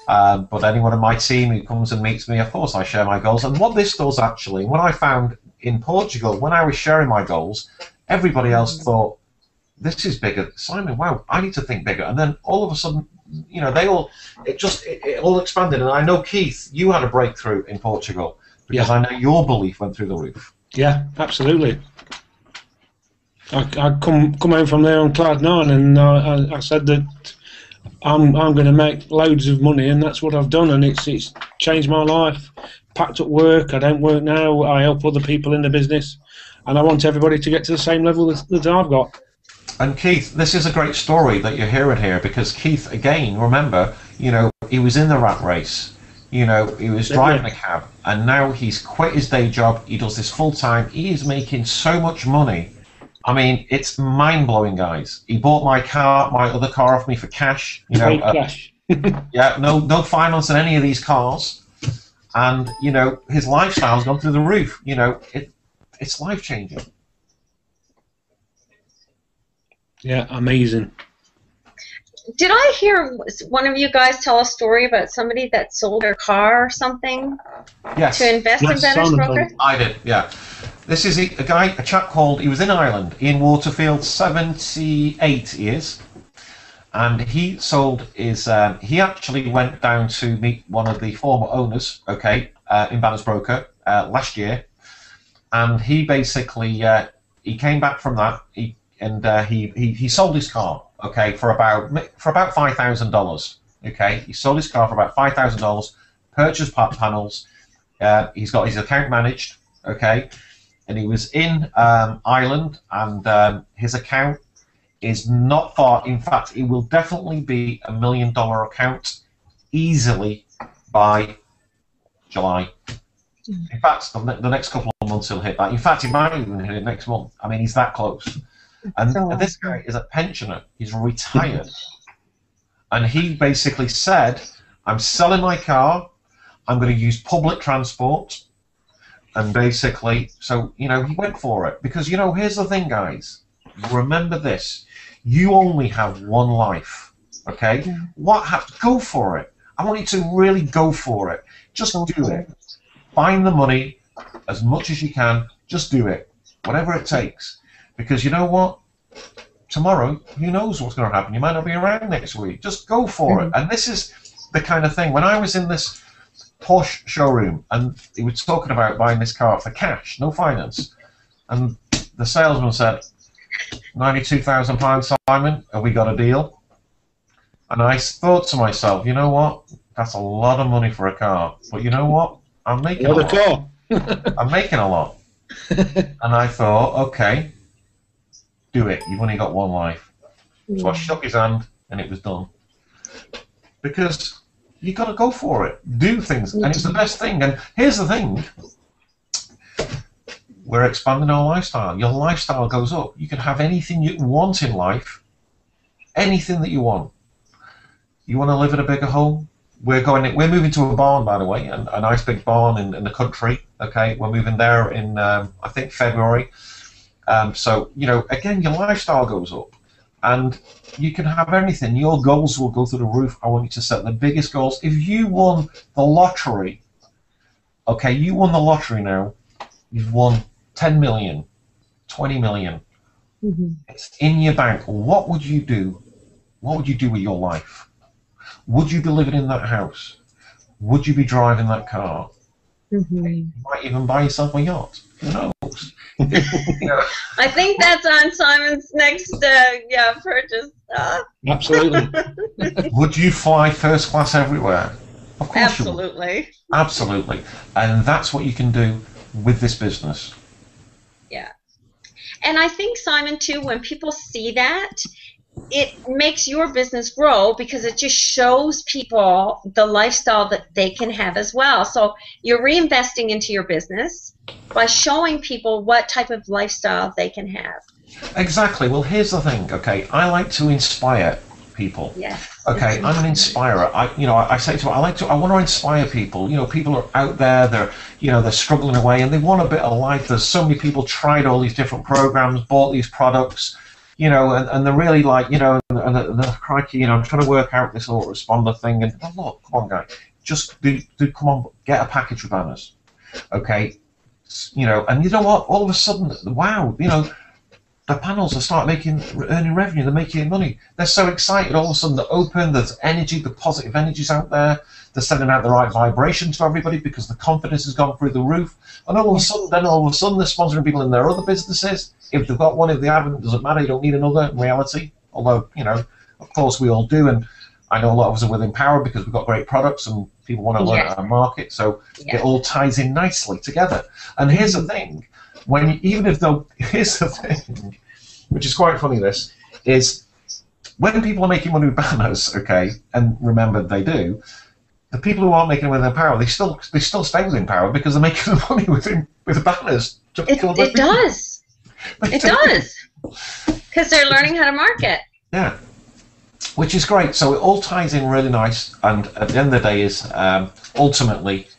but anyone in my team who comes and meets me, of course I share my goals. And what this does actually, what I found in Portugal, when I was sharing my goals, everybody else thought, this is bigger. Simon, wow, I need to think bigger. And then all of a sudden, it all expanded. And I know, Keith, you had a breakthrough in Portugal, because I know your belief went through the roof. Yeah, absolutely. I come home from there on cloud nine, and I said that I'm going to make loads of money, and that's what I've done, and it's changed my life. Packed up work. I don't work now. I help other people in the business, and I want everybody to get to the same level that I've got. And Keith, this is a great story that you're hearing here, because Keith, again, remember, you know, he was in the rat race. You know, he was driving a cab, and now he's quit his day job. He does this full time. He is making so much money. I mean, it's mind blowing, guys. He bought my other car off me for cash. You know, cash. yeah, no finance on any of these cars, and you know, his lifestyle's gone through the roof. You know, it's life changing. Yeah, amazing. Did I hear one of you guys tell a story about somebody that sold their car or something? Yes. To invest in bannersbroker? I did, yeah. This is a chap called, he was in Ireland, Ian Waterfield, 78 he is. And he sold his, he actually went down to meet one of the former owners, okay, in bannersbroker last year. And he basically, he came back from that, he sold his car. Okay, for about $5,000. Okay, he sold his car for about $5,000. Purchased panels. He's got his account managed. Okay, and he was in Ireland, and his account is not far. In fact, it will definitely be $1 million account easily by July. In fact, the next couple of months he'll hit that. In fact, he might even hit it next month. I mean, he's that close. And this guy is a pensioner. He's retired. And he basically said, I'm selling my car. I'm going to use public transport. And basically, so, you know, he went for it. Because, you know, here's the thing, guys. Remember this. You only have one life. Okay? Go for it. I want you to really go for it. Just do it. Find the money as much as you can. Just do it. Whatever it takes. Because you know what? Tomorrow, who knows what's going to happen? You might not be around next week. Just go for it. And this is the kind of thing. When I was in this posh showroom, and he was talking about buying this car for cash, no finance, and the salesman said, £92,000, Simon, have we got a deal? And I thought to myself, you know what? That's a lot of money for a car. But you know what? I'm making a lot. I'm making a lot. And I thought, okay, do it. You've only got one life. So I shook his hand, and it was done. Because you got to go for it. Do things, and it's the best thing. And here's the thing: we're expanding our lifestyle. Your lifestyle goes up. You can have anything you want in life, anything that you want. You want to live in a bigger home? We're moving to a barn, by the way, a nice big barn in the country. Okay, we're moving there in I think February. So, you know, again, your lifestyle goes up, and you can have anything. Your goals will go through the roof. I want you to set the biggest goals. If you won the lottery, okay, you won the lottery now, you've won 10 million, 20 million. It's in your bank. What would you do? What would you do with your life? Would you be living in that house? Would you be driving that car? You might even buy yourself a yacht. Who knows? You know. I think that's on Simon's next purchase. Absolutely. Would you fly first class everywhere? Of course Absolutely. You would. Absolutely. And that's what you can do with this business. Yeah. And I think, Simon, too, when people see that, it makes your business grow, because it just shows people the lifestyle that they can have as well. So you're reinvesting into your business by showing people what type of lifestyle they can have. Exactly. Well, here's the thing, okay? I like to inspire people. Yes. Okay, I'm an inspirer. I say to I want to inspire people. You know, people are out there, they're struggling away, and they want a bit of life. There's so many people tried all these different programs, bought these products, you know, and they're really like, you know, and they're crikey, you know, I'm trying to work out this autoresponder thing, and oh, look, come on, guys, just do, come on, get a package with banners, okay, you know, and you know what, all of a sudden, wow, you know, the panels are earning revenue, they're making money, they're so excited, all of a sudden they're open, there's energy, the positive energy's out there, they're sending out the right vibrations to everybody because the confidence has gone through the roof, and all of a sudden they're sponsoring people in their other businesses. If they've got one, if they haven't, it doesn't matter, you don't need another in reality, although, you know, of course we all do, and I know a lot of us are within power because we've got great products and people want to learn our market, so it all ties in nicely together. And here's the thing, here's the thing, which is quite funny, this, is when people are making money with banners, okay, and remember they do, the people who aren't making it within power, they still stay within power because they're making the money with the banners. It does. It does. Because they're learning how to market. Yeah. Which is great. So it all ties in really nice. And at the end of the day is ultimately,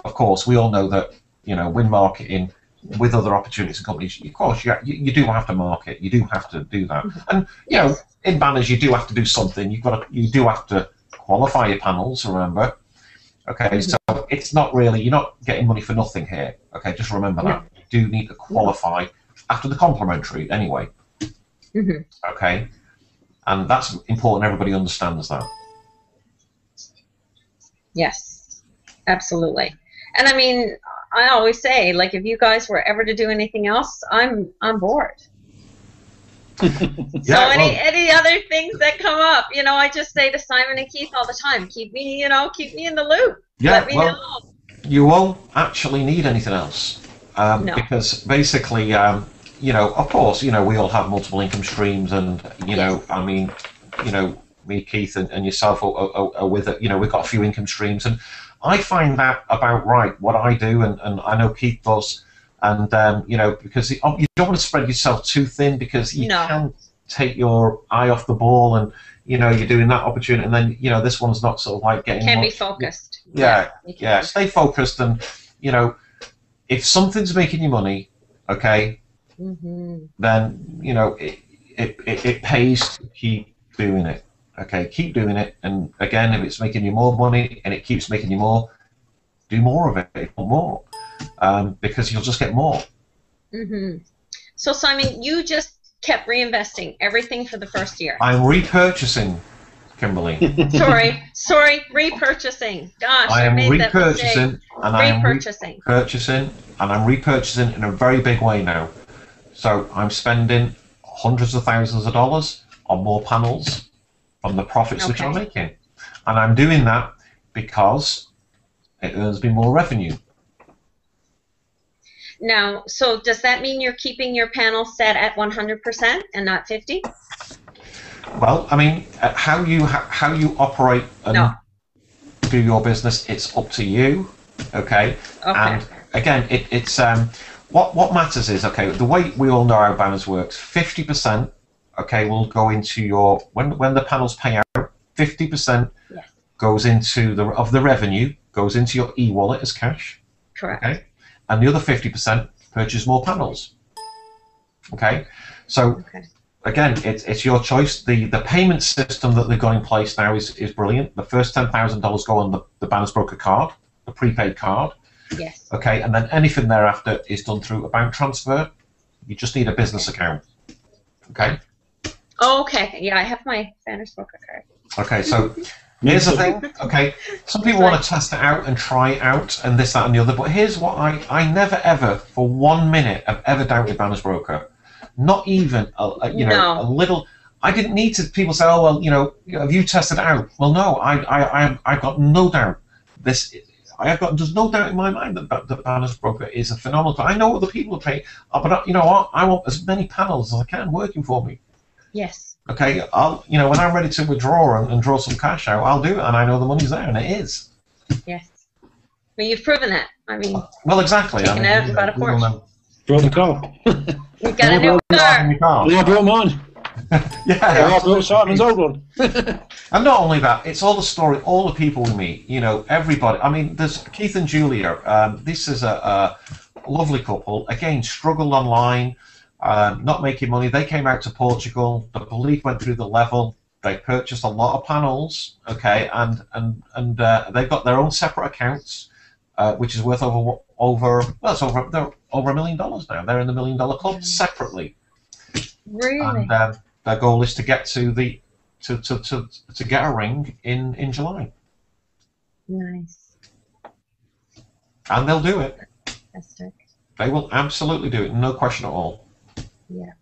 of course, we all know that, you know, win marketing with other opportunities and companies, of course, you do have to market. You do have to do that. And, you know, in banners, you do have to do something. You do have to qualify your panels, remember. Okay, so it's not really, you're not getting money for nothing here. Okay, just remember that. You do need to qualify after the complimentary anyway. Okay, and that's important. Everybody understands that. Yes, absolutely. And I mean, I always say, like, if you guys were ever to do anything else, I'm on board. So any other things that come up, you know, I just say to Simon and Keith all the time, keep me in the loop. Yeah, let me know. You won't actually need anything else No. because basically, you know, of course, you know, we all have multiple income streams, and you know, I mean, you know, me, Keith, and yourself are with it. You know, we've got a few income streams, and I find that about right. What I do, and I know Keith does. And, you know, because you don't want to spread yourself too thin, because you can take your eye off the ball, and, you know, you're doing that opportunity, and then, you know, this one's not sort of like getting Can be focused. Yeah. Stay focused, and, you know, if something's making you money, okay, then, you know, it pays to keep doing it. Okay, keep doing it. And, again, if it's making you more money and it keeps making you more, do more of it, if not more. Because you'll just get more. So Simon, you just kept reinvesting everything for the first year. I'm repurchasing, Kimberly. sorry, repurchasing. Gosh, I am repurchasing, and I'm repurchasing in a very big way now. So I'm spending hundreds of thousands of dollars on more panels from the profits which I'm making, and I'm doing that because it earns me more revenue. Now, so does that mean you're keeping your panel set at 100% and not 50? Well, I mean, how you operate and do your business, it's up to you, okay? And again, it's what matters is, okay, the way we all know how banners works, 50%, okay, will go into your when the panels pay out, 50% goes into the revenue goes into your e-wallet as cash. Correct. Okay. And the other 50% purchase more panels. Okay, so again, it's your choice. The payment system that they've got in place now is brilliant. The first $10,000 go on the bannersbroker card, the prepaid card. Yes. Okay, and then anything thereafter is done through a bank transfer. You just need a business account. Okay. Oh, okay. Yeah, I have my bannersbroker card. Okay, so. Here's the thing, okay, some people want to test it out and try it out and this, that and the other, but here's what I never ever for 1 minute have ever doubted bannersbroker. Not even, a little. I didn't need to, people say, oh, well, you know, have you tested it out? Well, no, I've got no doubt. There's no doubt in my mind that bannersbroker is a phenomenal. I know other people are paying, but you know what, I want as many panels as I can working for me. Yes. Okay, you know, when I'm ready to withdraw and draw some cash out, I'll do it, and I know the money's there, and it is. Yes. Well, you've proven that. I mean. Well, exactly. Taken out and bought a Porsche. Brought the car. You got a new car. I brought mine. I brought Simon's old one. And not only that, it's all the story, all the people we meet. You know, everybody. I mean, there's Keith and Julia. This is a lovely couple. Again, struggled online. Not making money. They came out to Portugal. The police went through the level. They purchased a lot of panels. Okay, and they've got their own separate accounts, which is worth over they're over $1 million now. They're in the $1 million club separately. Really? And their goal is to get to get a ring in July. Nice. And they'll do it. Fantastic. They will absolutely do it, no question at all. Yeah.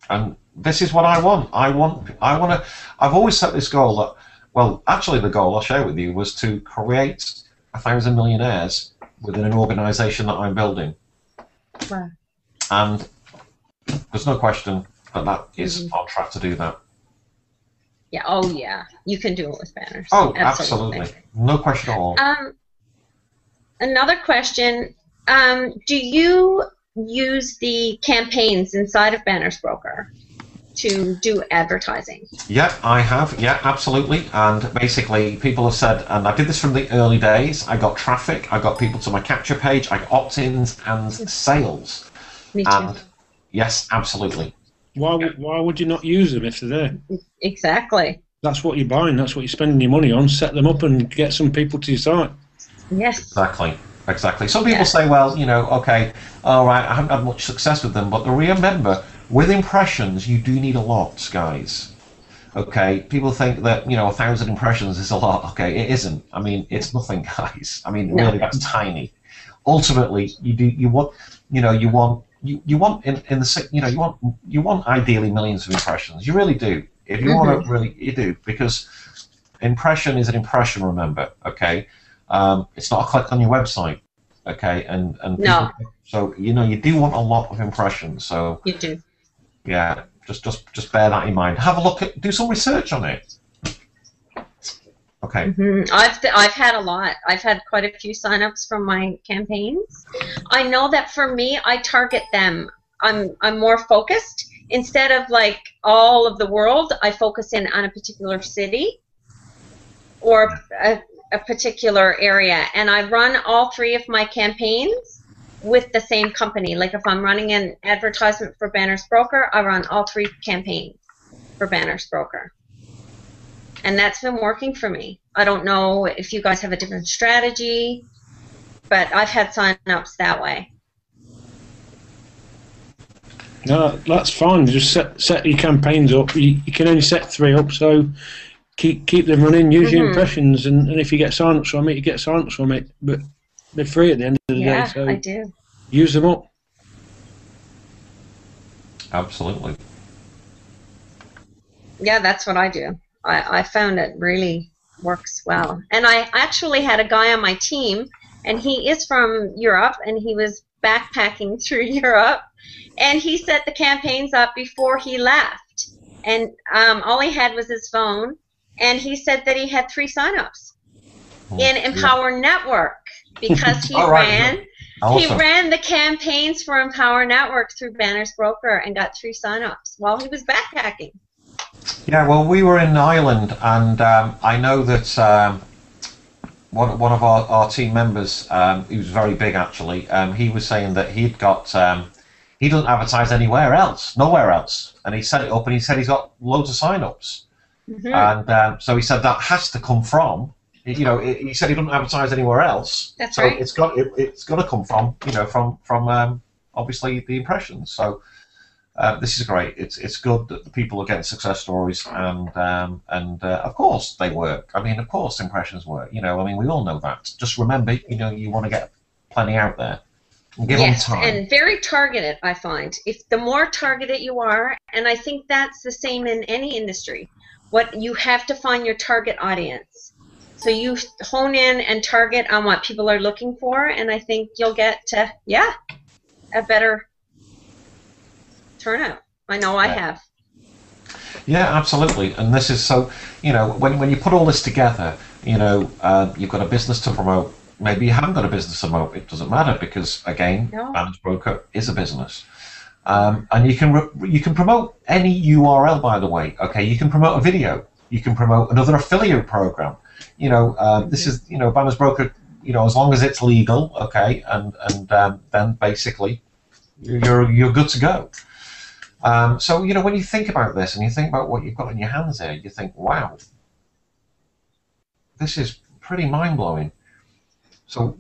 And this is what I want. I've always set this goal that, well, actually the goal I'll share with you was to create 1,000 millionaires within an organization that I'm building. Wow. And there's no question, but that is on track to do that. Yeah. Oh, yeah. You can do it with banners. Oh, absolutely. No question at all. Another question. Do you use the campaigns inside of bannersbroker to do advertising? Yeah, I have. Yeah, absolutely. And basically, people have said, and I did this from the early days, I got traffic, I got people to my capture page, I got opt-ins and sales. Me too. And yes, absolutely. Why would you not use them if they're there? Exactly. That's what you're buying. That's what you're spending your money on. Set them up and get some people to your site. Yes. Exactly. Exactly. Some people say, well, you know, okay, all right, I haven't had much success with them, but remember, with impressions, you do need a lot, guys. Okay, people think that, you know, 1,000 impressions is a lot. Okay, it isn't. I mean, it's nothing, guys. I mean, really, that's tiny. Ultimately, you want ideally millions of impressions. You really do. If you want to really, you do, because impression is an impression. Remember, okay. It's not a click on your website, okay, and no. So you know, you do want a lot of impressions. So you do. Yeah, just bear that in mind. Have a look at, do some research on it. Okay. I've had a lot. I've had quite a few signups from my campaigns. I know that for me, I target them. I'm more focused. Instead of like all of the world, I focus in on a particular city or a particular area, and I run all 3 of my campaigns with the same company. Like if I'm running an advertisement for bannersbroker, I run all 3 campaigns for bannersbroker, and that's been working for me. I don't know if you guys have a different strategy, but I've had sign-ups that way. No, that's fine. Just set your campaigns up. You can only set 3 up, so keep them running. Use your impressions, and if you get sign-ups from it, you get sign-ups from it. But they're free at the end of the day, so I do. Use them up. Absolutely. Yeah, that's what I do. I found it really works well. And I actually had a guy on my team, and he is from Europe, and he was backpacking through Europe, and he set the campaigns up before he left. And all he had was his phone, and he said that he had 3 signups in Empower Network because he ran the campaigns for Empower Network through bannersbroker and got 3 signups while he was backpacking. Yeah, well, we were in Ireland, and I know that one of our team members, he was very big actually, he was saying that he'd got, he doesn't advertise anywhere else, nowhere else, and he set it up and he said he's got loads of sign-ups. And so he said that has to come from, you know, he said he doesn't advertise anywhere else. That's so right. it's got to come from, you know, from obviously the impressions. So this is great. It's good that the people are getting success stories, and of course they work. I mean, of course impressions work. You know, I mean, we all know that. Just remember, you know, you want to get plenty out there. And give them time. And very targeted. I find if the more targeted you are, and I think that's the same in any industry. What you have to find your target audience. So you hone in and target on what people are looking for, and I think you'll get to, a better turnout. I know I have. Yeah, absolutely. And this is so, you know, when you put all this together, you know, you've got a business to promote. Maybe you haven't got a business to promote. It doesn't matter because, again, bannersbroker is a business. And you can promote any URL, by the way. Okay, you can promote a video. You can promote another affiliate program. You know, this is, you know, bannersbroker. You know, as long as it's legal, okay, and then basically you're good to go. So you know, when you think about this and you think about what you've got in your hands here, you think, wow, this is pretty mind blowing. So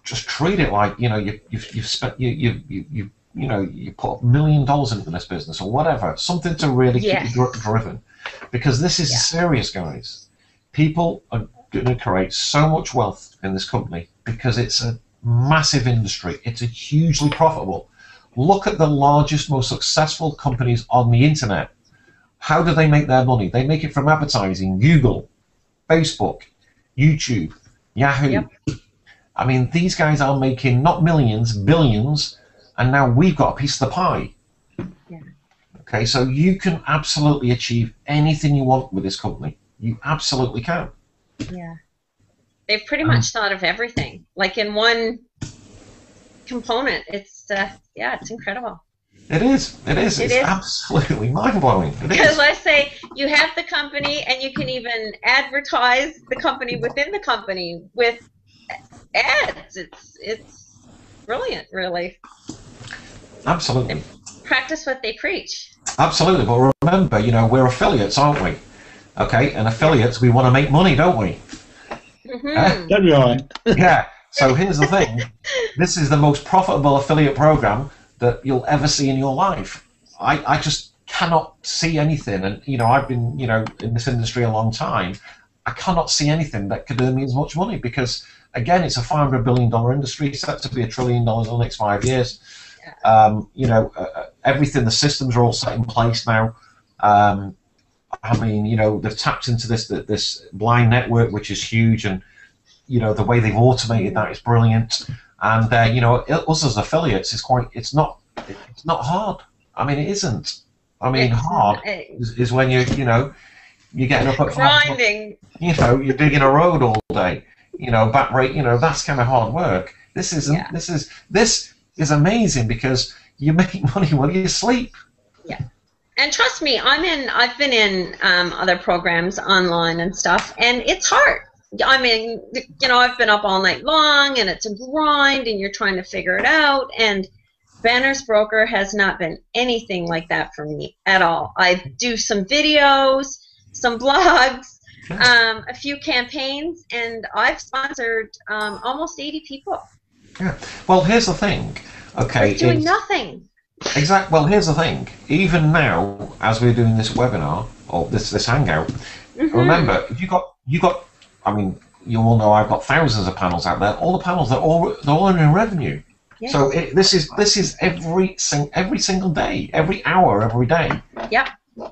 just treat it like, you know, you've spent you know, you put $1 million into this business or whatever, something to really keep you driven, because this is serious, guys. People are going to create so much wealth in this company because it's a massive industry. It's a hugely profitable. Look at the largest, most successful companies on the internet. How do they make their money? They make it from advertising. Google, Facebook, YouTube, Yahoo. I mean, these guys are making not millions, billions, and now we've got a piece of the pie. Okay, so you can absolutely achieve anything you want with this company. You absolutely can. Yeah. They've pretty much thought of everything, like in one component. It's yeah, it's incredible. It is. It is. It It's is. absolutely mind-blowing. It Because is. I say you have the company, and you can even advertise the company within the company with ads. It's brilliant, really. Absolutely. They practice what they preach. Absolutely. But remember, you know, we're affiliates, aren't we? Okay, and affiliates, we want to make money, don't we? Mm-hmm. That'd be right. Yeah. So here's the thing. This is the most profitable affiliate program that you'll ever see in your life. I just cannot see anything, and you know, I've been, you know, in this industry a long time. I cannot see anything that could earn me as much money because, again, it's a $500 billion industry, set to be $1 trillion in the next 5 years. You know, everything, the systems are all set in place now. I mean, you know, they've tapped into this blind network, which is huge, and you know, the way they've automated that is brilliant. And you know, us as affiliates it's not hard. I mean, it isn't. I mean, hard is when you know, you're getting up at grinding. You know, you're digging a road all day. You know, back rate. You know, that's kind of hard work. This isn't. Yeah. This is amazing because you make money while you sleep. Yeah. And trust me, I've been in other programs online and stuff, and it's hard. I mean, you know, I've been up all night long, and it's a grind, and you're trying to figure it out. And Banner's Broker has not been anything like that for me at all. I do some videos, some blogs, a few campaigns, and I've sponsored almost 80 people. Yeah. Well, here's the thing. Okay. We're doing nothing. Exactly. Well, here's the thing. Even now, as we're doing this webinar or this hangout, remember, if you got. I mean, you all know I've got thousands of panels out there. All the panels, they're all earning revenue. Yes. So this is every single day, every hour, every day. Yep.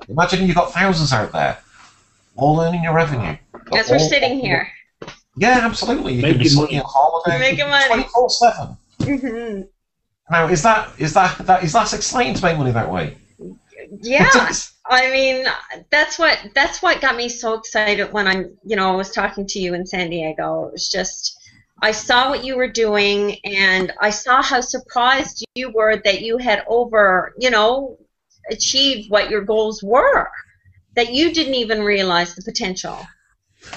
Imagine you've got thousands out there, all earning your revenue. As we're sitting here. Yeah, absolutely. You can be sitting on holiday, making money 24/7. Mm-hmm. Now, is that exciting to make money that way? Yeah, I mean, that's what got me so excited when I was talking to you in San Diego. It was just, I saw what you were doing, and I saw how surprised you were that you had achieved what your goals were, that you didn't even realize the potential.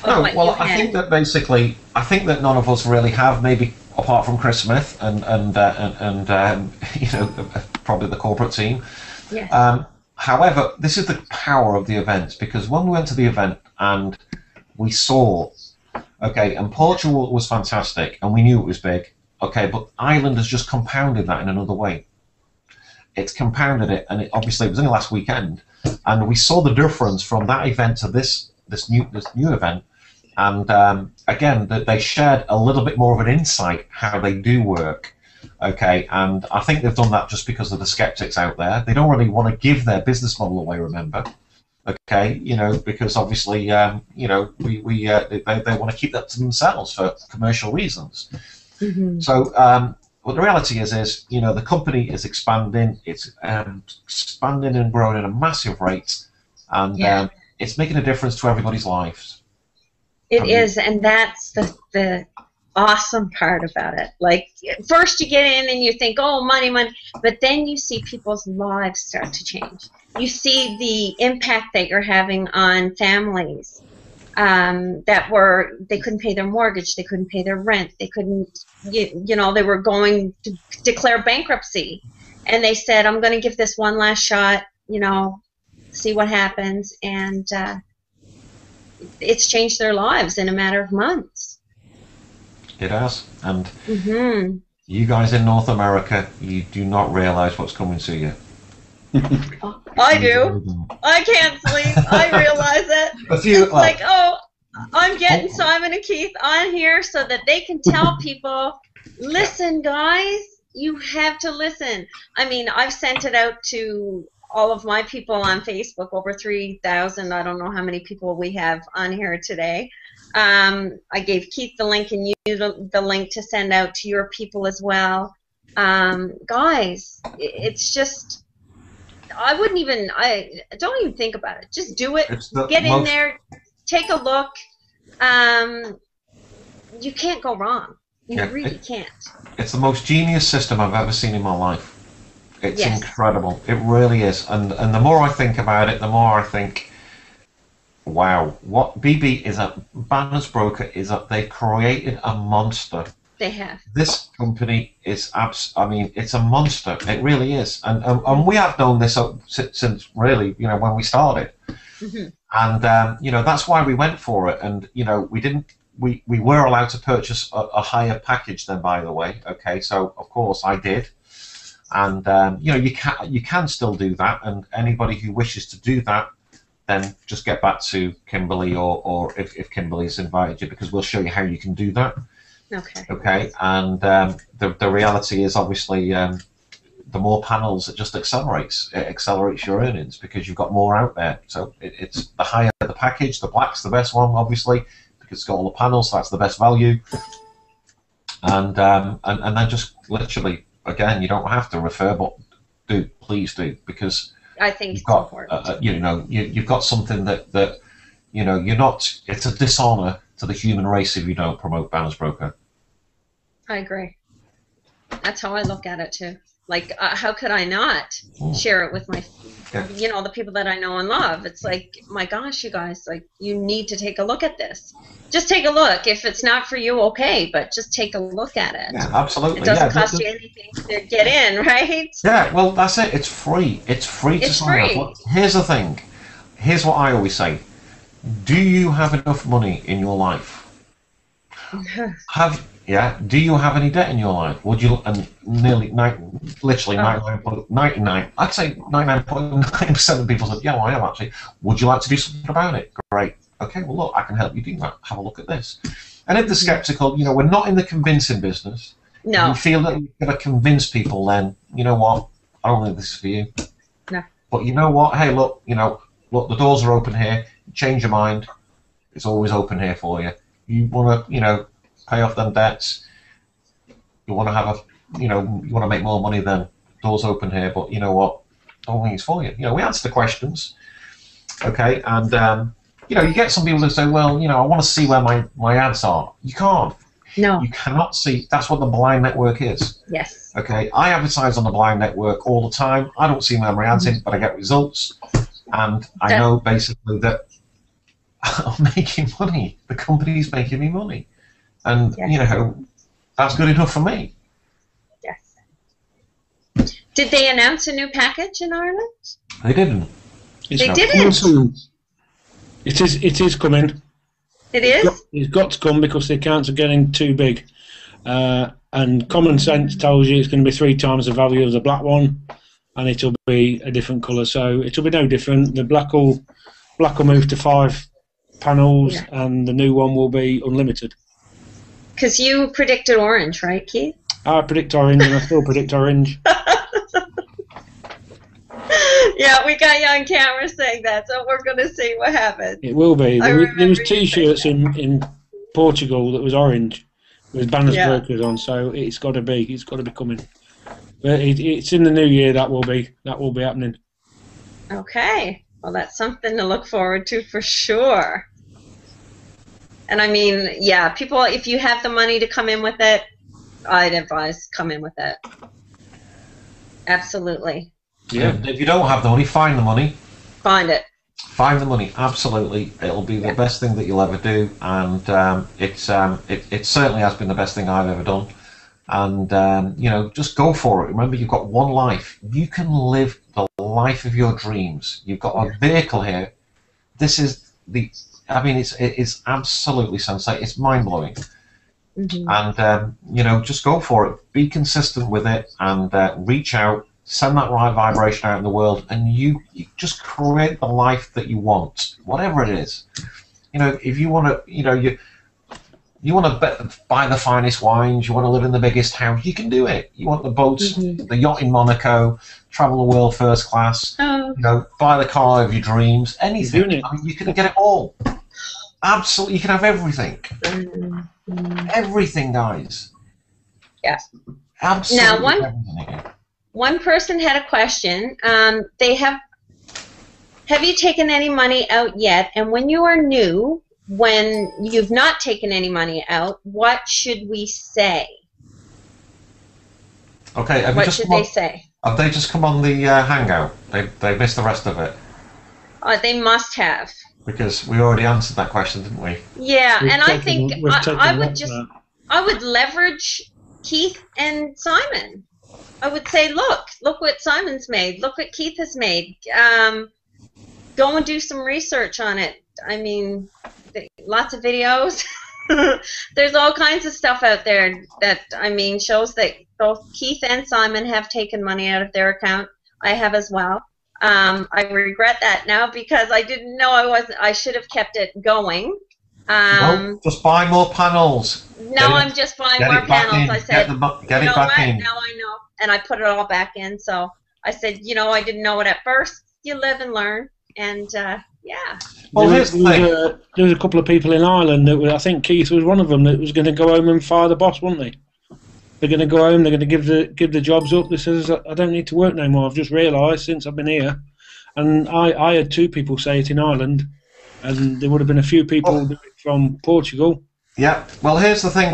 No, well, I think that basically, none of us really have, maybe apart from Chris Smith and probably the corporate team. Yes. However, this is the power of the events, because when we went to the event and we saw, okay, and Portugal was fantastic and we knew it was big, okay, but Ireland has just compounded that in another way. It's compounded it, and obviously it was only last weekend, and we saw the difference from that event to this new event, and again, that they shared a little bit more of an insight how they do work. Okay, and I think they've done that just because of the skeptics out there. They don't really want to give their business model away, remember? Okay, because obviously, they want to keep that to themselves for commercial reasons. Mm-hmm. So, what the reality is the company is expanding. It's expanding and growing at a massive rate, and it's making a difference to everybody's lives. It is, and that's the awesome part about it. Like, first you get in and you think, oh, money, but then you see people's lives start to change. You see the impact that you're having on families they couldn't pay their mortgage, they couldn't pay their rent, they couldn't, they were going to declare bankruptcy, and they said, I'm going to give this one last shot, see what happens, and it's changed their lives in a matter of months. It has, and you guys in North America, you do not realize what's coming to you. I do. I can't sleep. I realize it. It's like, oh, I'm getting Simon and Keith on here so that they can tell people, listen, guys, you have to listen. I mean, I've sent it out to all of my people on Facebook, over 3,000. I don't know how many people we have on here today. I gave Keith the link and you the link to send out to your people as well. Guys, it's just, I wouldn't even. I don't even think about it. Just do it. Get in there. Take a look. You can't go wrong. You really can't. It's the most genius system I've ever seen in my life. It's incredible. It really is. And the more I think about it, the more I think, wow, what BB is Banners Broker they've created a monster. They have. This company is I mean, it's a monster. It really is. And we have known this since really, when we started. Mm-hmm. And that's why we went for it. And we were allowed to purchase a higher package then, by the way. Okay, so of course I did. And you can still do that, and anybody who wishes to do that, then just get back to Kimberly, or if Kimberly's invited you, because we'll show you how you can do that. Okay. Okay, and the reality is obviously the more panels, it just accelerates. It accelerates your earnings because you've got more out there. So it's the higher the package, the black's the best one, obviously, because it's got all the panels. So that's the best value. And then just literally. Again, you don't have to refer, but please do, because I think you've got, you've got something that you're not. It's a dishonor to the human race if you don't promote Banners Broker. I agree. That's how I look at it too. Like, how could I not share it with my, the people that I know and love? It's like, my gosh, you guys, like, you need to take a look at this. Just take a look. If it's not for you, okay, but just take a look at it. Yeah, absolutely. It doesn't cost you anything to get in, right? Yeah, well, that's it. It's free. It's free to sign up. Here's the thing. Here's what I always say. Do you have enough money in your life? Do you have any debt in your life? Would you, and literally 99, I'd say 99.9% of people said, yeah, well, I am actually. Would you like to do something about it? Great. Okay, well, look, I can help you do that. Have a look at this. And if they're skeptical, we're not in the convincing business. No. If you feel that you're going to convince people, then, you know what, I don't think this is for you. No. But you know what, hey, look, the doors are open here. Change your mind. It's always open here for you. You want to, pay off them debts. You want to have you want to make more money, then doors open here. But you know what, I don't think it's for you. We answer the questions, okay, and you get some people that say, well, I want to see where my ads are. You can't. No. You cannot see. That's what the blind network is. Yes. Okay, I advertise on the blind network all the time. I don't see where my ads in, but I get results, and I know basically that I'm making money. The company's making me money. And, that's good enough for me. Yes. Did they announce a new package in Ireland? They didn't. They didn't? It is coming. It is? It's got to come because the accounts are getting too big. And common sense tells you it's going to be 3 times the value of the black one, and it'll be a different colour. So it'll be no different. The black will move to 5 panels, and the new one will be unlimited. Because you predicted orange, right, Keith? I predict orange, and I still predict orange. Yeah, we got you on camera saying that, so we're going to see what happens. It will be. There was T-shirts in Portugal that was orange with Banners Brokers on, so it's got to be coming. But it's in the new year that will be happening. Okay, well, that's something to look forward to for sure. And I mean, people, if you have the money to come in with it, I'd advise come in with it. Absolutely. Yeah. If you don't have the money, find the money. Find it. Find the money. Absolutely, it'll be the best thing that you'll ever do, and it certainly has been the best thing I've ever done. And just go for it. Remember, you've got one life. You can live the life of your dreams. You've got a vehicle here. This is it's absolutely sensate. It's mind-blowing. And just go for it. Be consistent with it, and reach out. Send that right vibration out in the world, and you just create the life that you want, whatever it is. If you want to, you want to buy the finest wines, you want to live in the biggest house, you can do it. You want the boats, the yacht in Monaco, travel the world first class, buy the car of your dreams, anything. You can get it all. Absolutely, you can have everything. Everything, guys. Yeah. Absolutely. Now, everything. One person had a question. Have you taken any money out yet? And when you are new, when you've not taken any money out, what should we say? Okay. What should they say? Have they just come on the Hangout? They missed the rest of it. They must have. Because we already answered that question, didn't we? Yeah, and I think I would leverage Keith and Simon. I would say, look what Simon's made. Look what Keith has made. Go and do some research on it. I mean, lots of videos. There's all kinds of stuff out there that, I mean, shows that both Keith and Simon have taken money out of their account. I have as well. I regret that now because I didn't know I should have kept it going. No, just buy more panels. No, I'm just buying more panels. I said, get it back in. Now I know. And I put it all back in. So I said, I didn't know it at first. You live and learn. And, yeah. Well, there was a couple of people in Ireland that I think Keith was one of them that was going to go home and fire the boss, weren't they? They're going to go home. They're going to give the jobs up. They says, I don't need to work no more. I've just realised since I've been here, and I had 2 people say it in Ireland, and there would have been a few people from Portugal. Yeah. Well, here's the thing.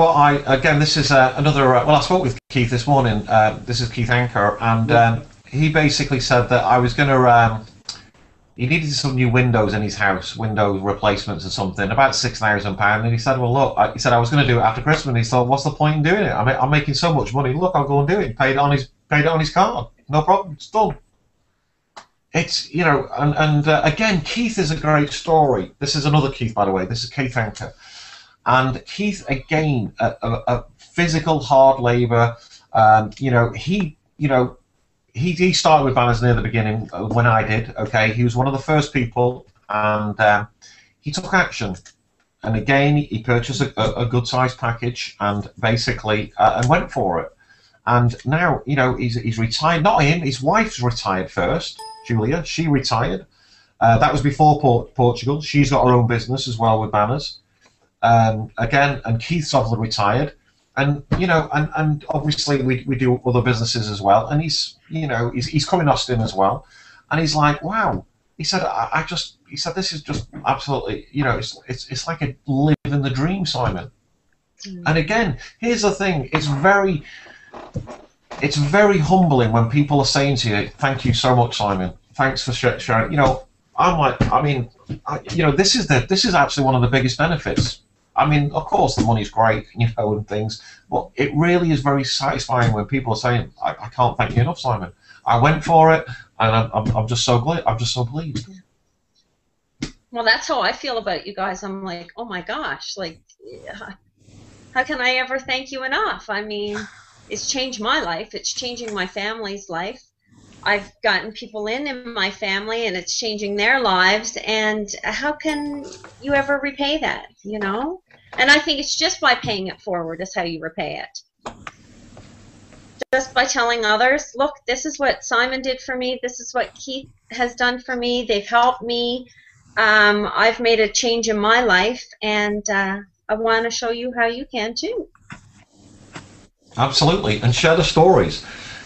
This is another. I spoke with Keith this morning. This is Keith Anker, and he basically said that I was going to. He needed some new windows in his house, window replacements or something, about £6,000. And he said, well, look, I was going to do it after Christmas. And he thought, what's the point in doing it? I'm making so much money. Look, I'll go and do it. Paid it on his card. No problem. It's done. It's, again, Keith is a great story. This is another Keith, by the way. This is Keith Anker. And Keith, again, a physical hard labour. He started with banners near the beginning when I did. Okay, he was one of the first people, and he took action. And again, he purchased a good-sized package and basically and went for it. And now, he's retired. Not him. His wife's retired first. Julia, she retired. That was before Portugal. She's got her own business as well with banners. Again, and Keith's obviously retired. And and obviously we do other businesses as well. And he's coming Austin as well. And he's like, wow. He said, he said, this is just absolutely, it's like a living the dream, Simon. And again, here's the thing. It's very humbling when people are saying to you, thank you so much, Simon. Thanks for sharing. I'm like, this is actually one of the biggest benefits. I mean, of course, the money's great, and things, but it really is very satisfying when people are saying, I can't thank you enough, Simon. I went for it, and I'm just so glad. I'm just so pleased. Well, that's how I feel about you guys. I'm like, oh my gosh, like, how can I ever thank you enough? I mean, it's changed my life. It's changing my family's life. I've gotten people in my family, and it's changing their lives. And how can you ever repay that? And I think it's just by paying it forward is how you repay it. Just by telling others, look, this is what Simon did for me. This is what Keith has done for me. They've helped me. I've made a change in my life, and I want to show you how you can too. Absolutely, and share the stories.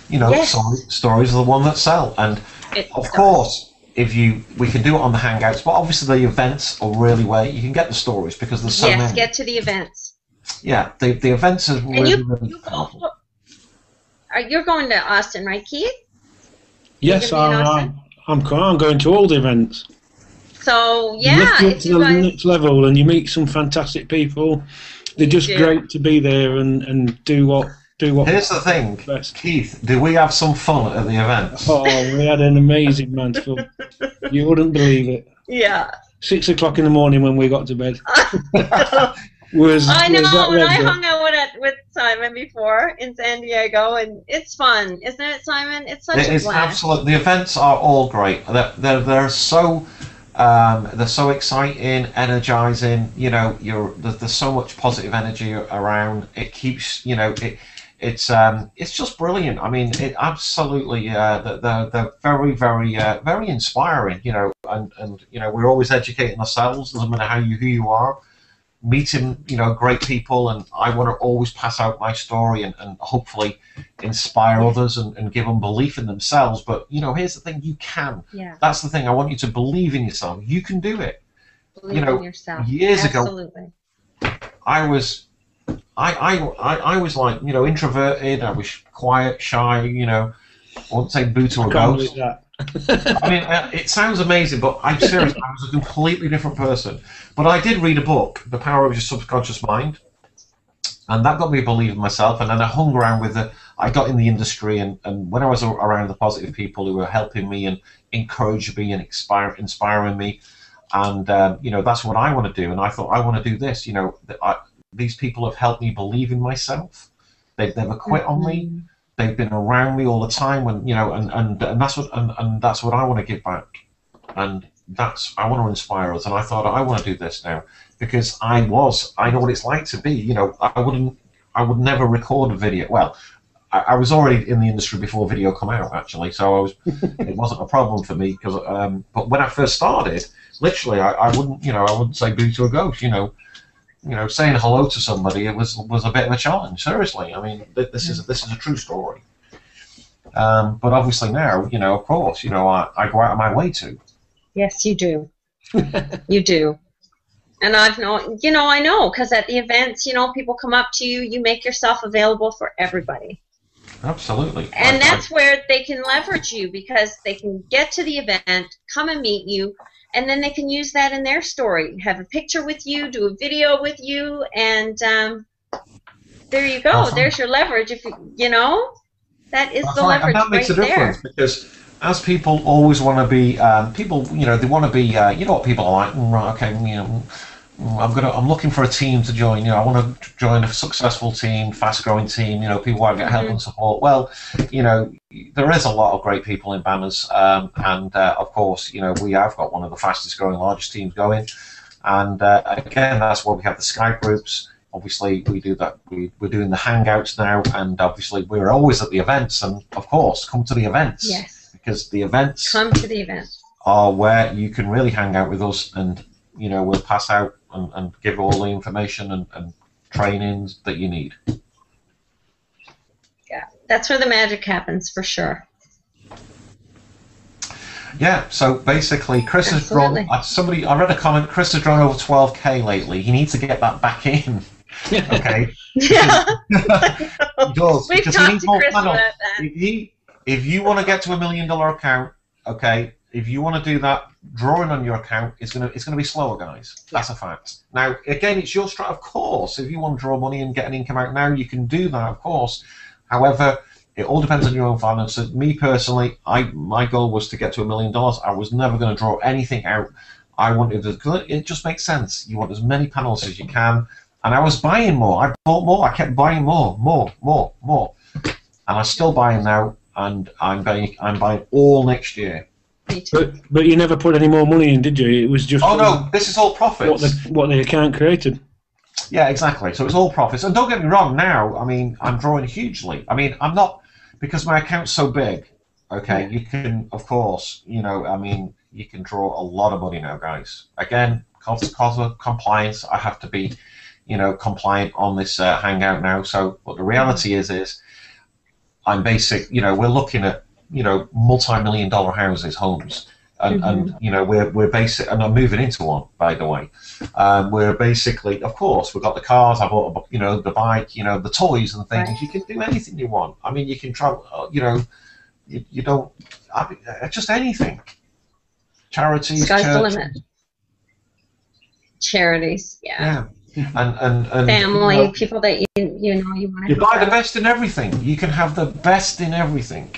Yes. Stories are the one that sell. And of course, we can do it on the Hangouts, but obviously the events are really where you can get the stories because there's so many. Yes, get to the events. Yeah, the events are really powerful. You're going to Austin, right, Keith? Yes, I'm going to all the events. So, yeah. You lift you up to the next level and you meet some fantastic people. They're just great to be there and do what. Here's the thing, best. Keith, do we have some fun at the events? Oh, we had an amazing man's fun. You wouldn't believe it. Yeah. 6 o'clock in the morning when we got to bed. I hung out with Simon before in San Diego, and it's fun, isn't it, Simon? It's such a blast. Absolutely. The events are all great. They're so exciting, energizing. There's so much positive energy around. It keeps it's just brilliant. I mean, it absolutely. They're very, very, very inspiring. And we're always educating ourselves. Doesn't matter who you are. meeting, you know, great people, and I want to always pass out my story and hopefully inspire others and give them belief in themselves. But, you know, here's the thing, you can. Yeah. That's the thing. I want you to believe in yourself. You can do it. Believe you know, in yourself. Years Absolutely. ago, I was like, you know, introverted. I was quiet, shy, you know, I wouldn't say boo to a ghost. I mean, it sounds amazing, but I'm serious. I was a completely different person. But I did read a book, The Power of Your Subconscious Mind, and that got me to believe in myself. And then I hung around with I got in the industry, and when I was around the positive people who were helping me and encouraging me and inspiring me, and you know, that's what I want to do. And I thought, I want to do this. You know, these people have helped me believe in myself. They've never quit on me. They've been around me all the time, and you know, and that's what I want to give back, and I want to inspire us. And I thought, I want to do this now because I know what it's like to be. You know, I would never record a video. Well, I was already in the industry before video come out, actually, so it wasn't a problem for me because. But when I first started, literally, I wouldn't say boo to a ghost. You know, saying hello to somebody, it was a bit of a challenge. Seriously, I mean, this is a true story. But obviously now, you know, of course, you know, I go out of my way to. Yes, you do. You do. And I know, because at the events, you know, people come up to you, you make yourself available for everybody. Absolutely. And that's where they can leverage you, because they can get to the event, come and meet you, and then they can use that in their story. Have a picture with you, do a video with you, and there you go. Awesome. There's your leverage. If you know, that is the leverage. And that makes a difference because as people always want to be, people, you know, they want to be, you know what people are like, right, okay, you know, I'm looking for a team to join. You know, I want to join a successful team, fast-growing team. You know, people who get help and support. Well, you know, there is a lot of great people in Banners, and of course, you know, we have got one of the fastest-growing, largest teams going. And again, that's why we have the Skype groups. Obviously, we do that. We're doing the Hangouts now, and obviously, we're always at the events. And of course, come to the events. Yes. Because the events. Come to the events. Are where you can really hang out with us, and you know, we'll pass out and give all the information and trainings that you need. Yeah, that's where the magic happens for sure. Yeah, so basically Chris has drawn, I read a comment, Chris has drawn over 12K lately. He needs to get that back in. Okay? Yeah. He does. We've talked to Chris about that. If you want to get to $1 million account, okay, if you want to do that, drawing on your account is going to be slower, guys. That's a fact. Now, again, it's your strategy. Of course, if you want to draw money and get an income out now, you can do that, of course. However, it all depends on your own finances. Me personally, my goal was to get to $1 million. I was never going to draw anything out. I wanted to. It just makes sense. You want as many panels as you can, and I was buying more. I bought more. I kept buying more, and I'm still buying now, and I'm buying all next year. But you never put any more money in, did you? It was just no, this is all profits. What the account created. Yeah, exactly. So it's all profits. And don't get me wrong, now, I mean, I'm drawing hugely. I mean, I'm not, because my account's so big, okay, you can, of course, you know, I mean, you can draw a lot of money now, guys. Again, because of compliance, I have to be, you know, compliant on this Hangout now. So what the reality is I'm basic, you know, we're looking at, you know, multi-million-dollar houses, homes, and you know, we're basic, and I'm moving into one, by the way. We're basically, of course, we've got the cars. I bought, you know, the bike, you know, the toys and things. Right. You can do anything you want. I mean, you can travel. You know, you don't. I mean, just anything. Charities. Sky's the limit. Charities, yeah. And family, you know, people that you know you want to. You buy the best in everything. You can have the best in everything.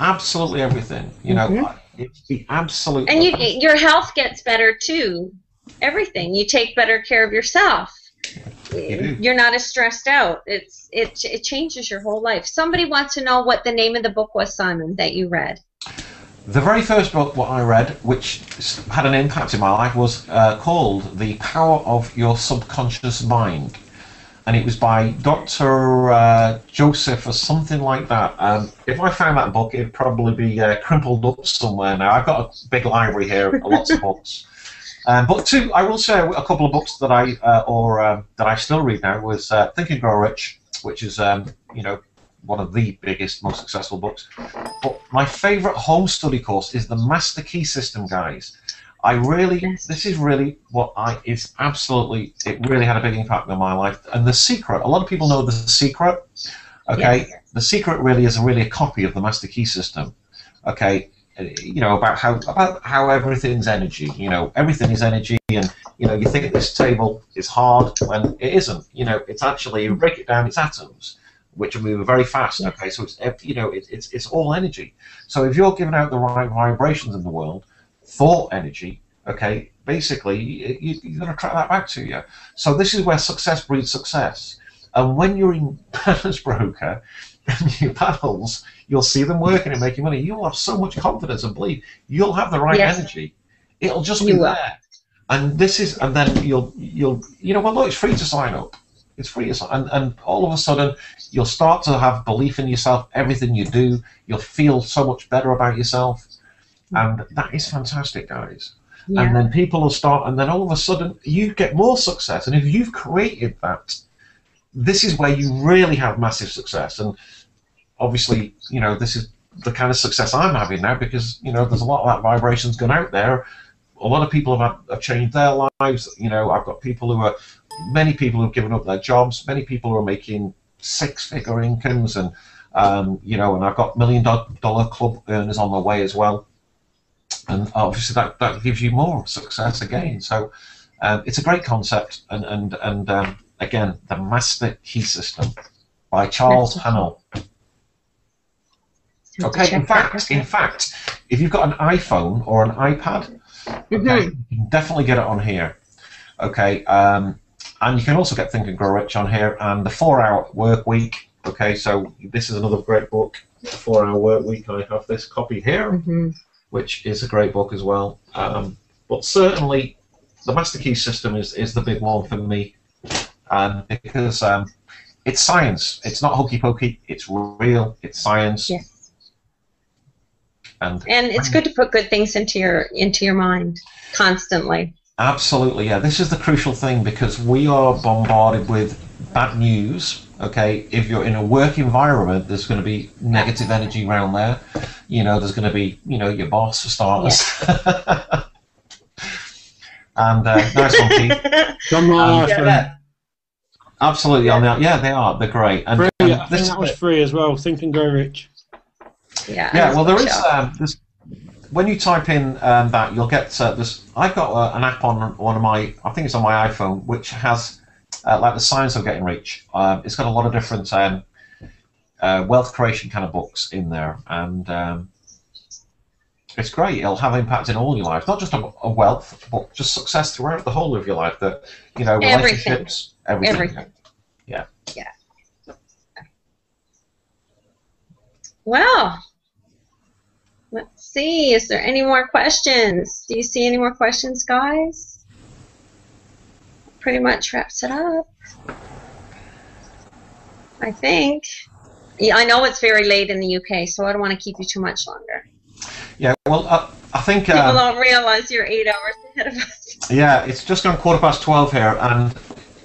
Absolutely everything, you know, it's the absolute. And your health gets better too. Everything, you take better care of yourself. You're not as stressed out. It changes your whole life. Somebody wants to know what the name of the book was, Simon, that you read. The very first book what I read, which had an impact in my life, was called The Power of Your Subconscious Mind. And it was by Dr. Joseph or something like that. If I found that book, it'd probably be crumpled up somewhere now. I've got a big library here, lots of books. But I will say a couple of books that I still read now was Think and Grow Rich, which is one of the biggest, most successful books. But my favourite home study course is the Master Key System, guys. This is really it really had a big impact on my life. And The Secret, a lot of people know The Secret, okay? Yes. The Secret really is a copy of the Master Key System, okay? About how everything's energy. Everything is energy, and you think this table is hard when it isn't. It's actually, you break it down, it's atoms, which move very fast. Okay, so it's all energy. So if you're giving out the right vibrations in the world, thought energy, okay, basically you're going to attract that back to you. So this is where success breeds success. And when you're in bannersbroker and you paddles, you'll see them working and making money. You'll have so much confidence and belief. You'll have the right energy. It'll just be there. And then you'll well, look, it's free to sign up. It's free to sign, and all of a sudden you'll start to have belief in yourself. Everything you do, you'll feel so much better about yourself, and that is fantastic, guys. Yeah. And then people will start, and then all of a sudden you get more success. And if you've created that, this is where you really have massive success. And obviously, this is the kind of success I'm having now, because there's a lot of that vibration's gone out there. A lot of people have changed their lives. I've got many people who've given up their jobs. Many people who are making six-figure incomes, and and I've got $1 million club earners on the way as well. And obviously that gives you more success again. So it's a great concept, and again, the Master Key System by Charles Hannell. Okay, in fact, if you've got an iPhone or an iPad, okay, you can definitely get it on here. Okay, and you can also get Think and Grow Rich on here, and the 4-Hour Work Week. Okay, so this is another great book, The 4-Hour Work Week. I have this copy here, which is a great book as well. But certainly, the Master Key System is the big one for me, because it's science. It's not hokey pokey. It's real. It's science. Yes. And it's good to put good things into your mind constantly. Absolutely, yeah. This is the crucial thing, because we are bombarded with bad news. Okay, if you're in a work environment, there's going to be negative energy around there. There's going to be, your boss for starters. Yeah. And nice one, Keith. Absolutely, yeah, they are. They're great. And free, I think that was free as well. Think and Grow Rich. Yeah. Well, there is. When you type in that, you'll get this. I've got an app on one of my. I think it's on my iPhone, which has like the science of getting rich. It's got a lot of different wealth creation kind of books in there, and it's great. It'll have impact in all your life, not just a wealth, but just success throughout the whole of your life. That relationships, everything. Yeah. Well, let's see. Is there any more questions? Do you see any more questions, guys? Pretty much wraps it up, I think. Yeah, I know it's very late in the UK, so I don't want to keep you too much longer. Yeah, well, I think people don't realize you're 8 hours ahead of us. Yeah, it's just gone 12:15 here, and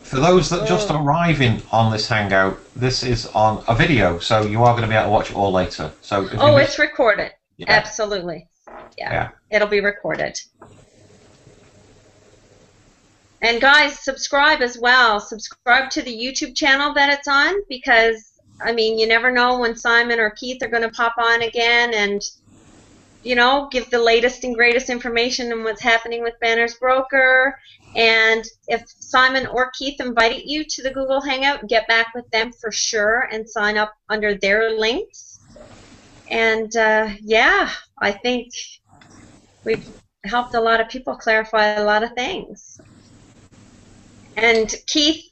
for those that just arriving on this hangout, this is on a video, so you are going to be able to watch it all later. So it's recorded. Yeah. Absolutely. Yeah, it'll be recorded. And guys, subscribe as well. Subscribe to the YouTube channel that it's on, because I mean, you never know when Simon or Keith are going to pop on again and give the latest and greatest information on what's happening with bannersbroker. And if Simon or Keith invited you to the Google Hangout, get back with them for sure and sign up under their links. And I think we've helped a lot of people clarify a lot of things. And Keith,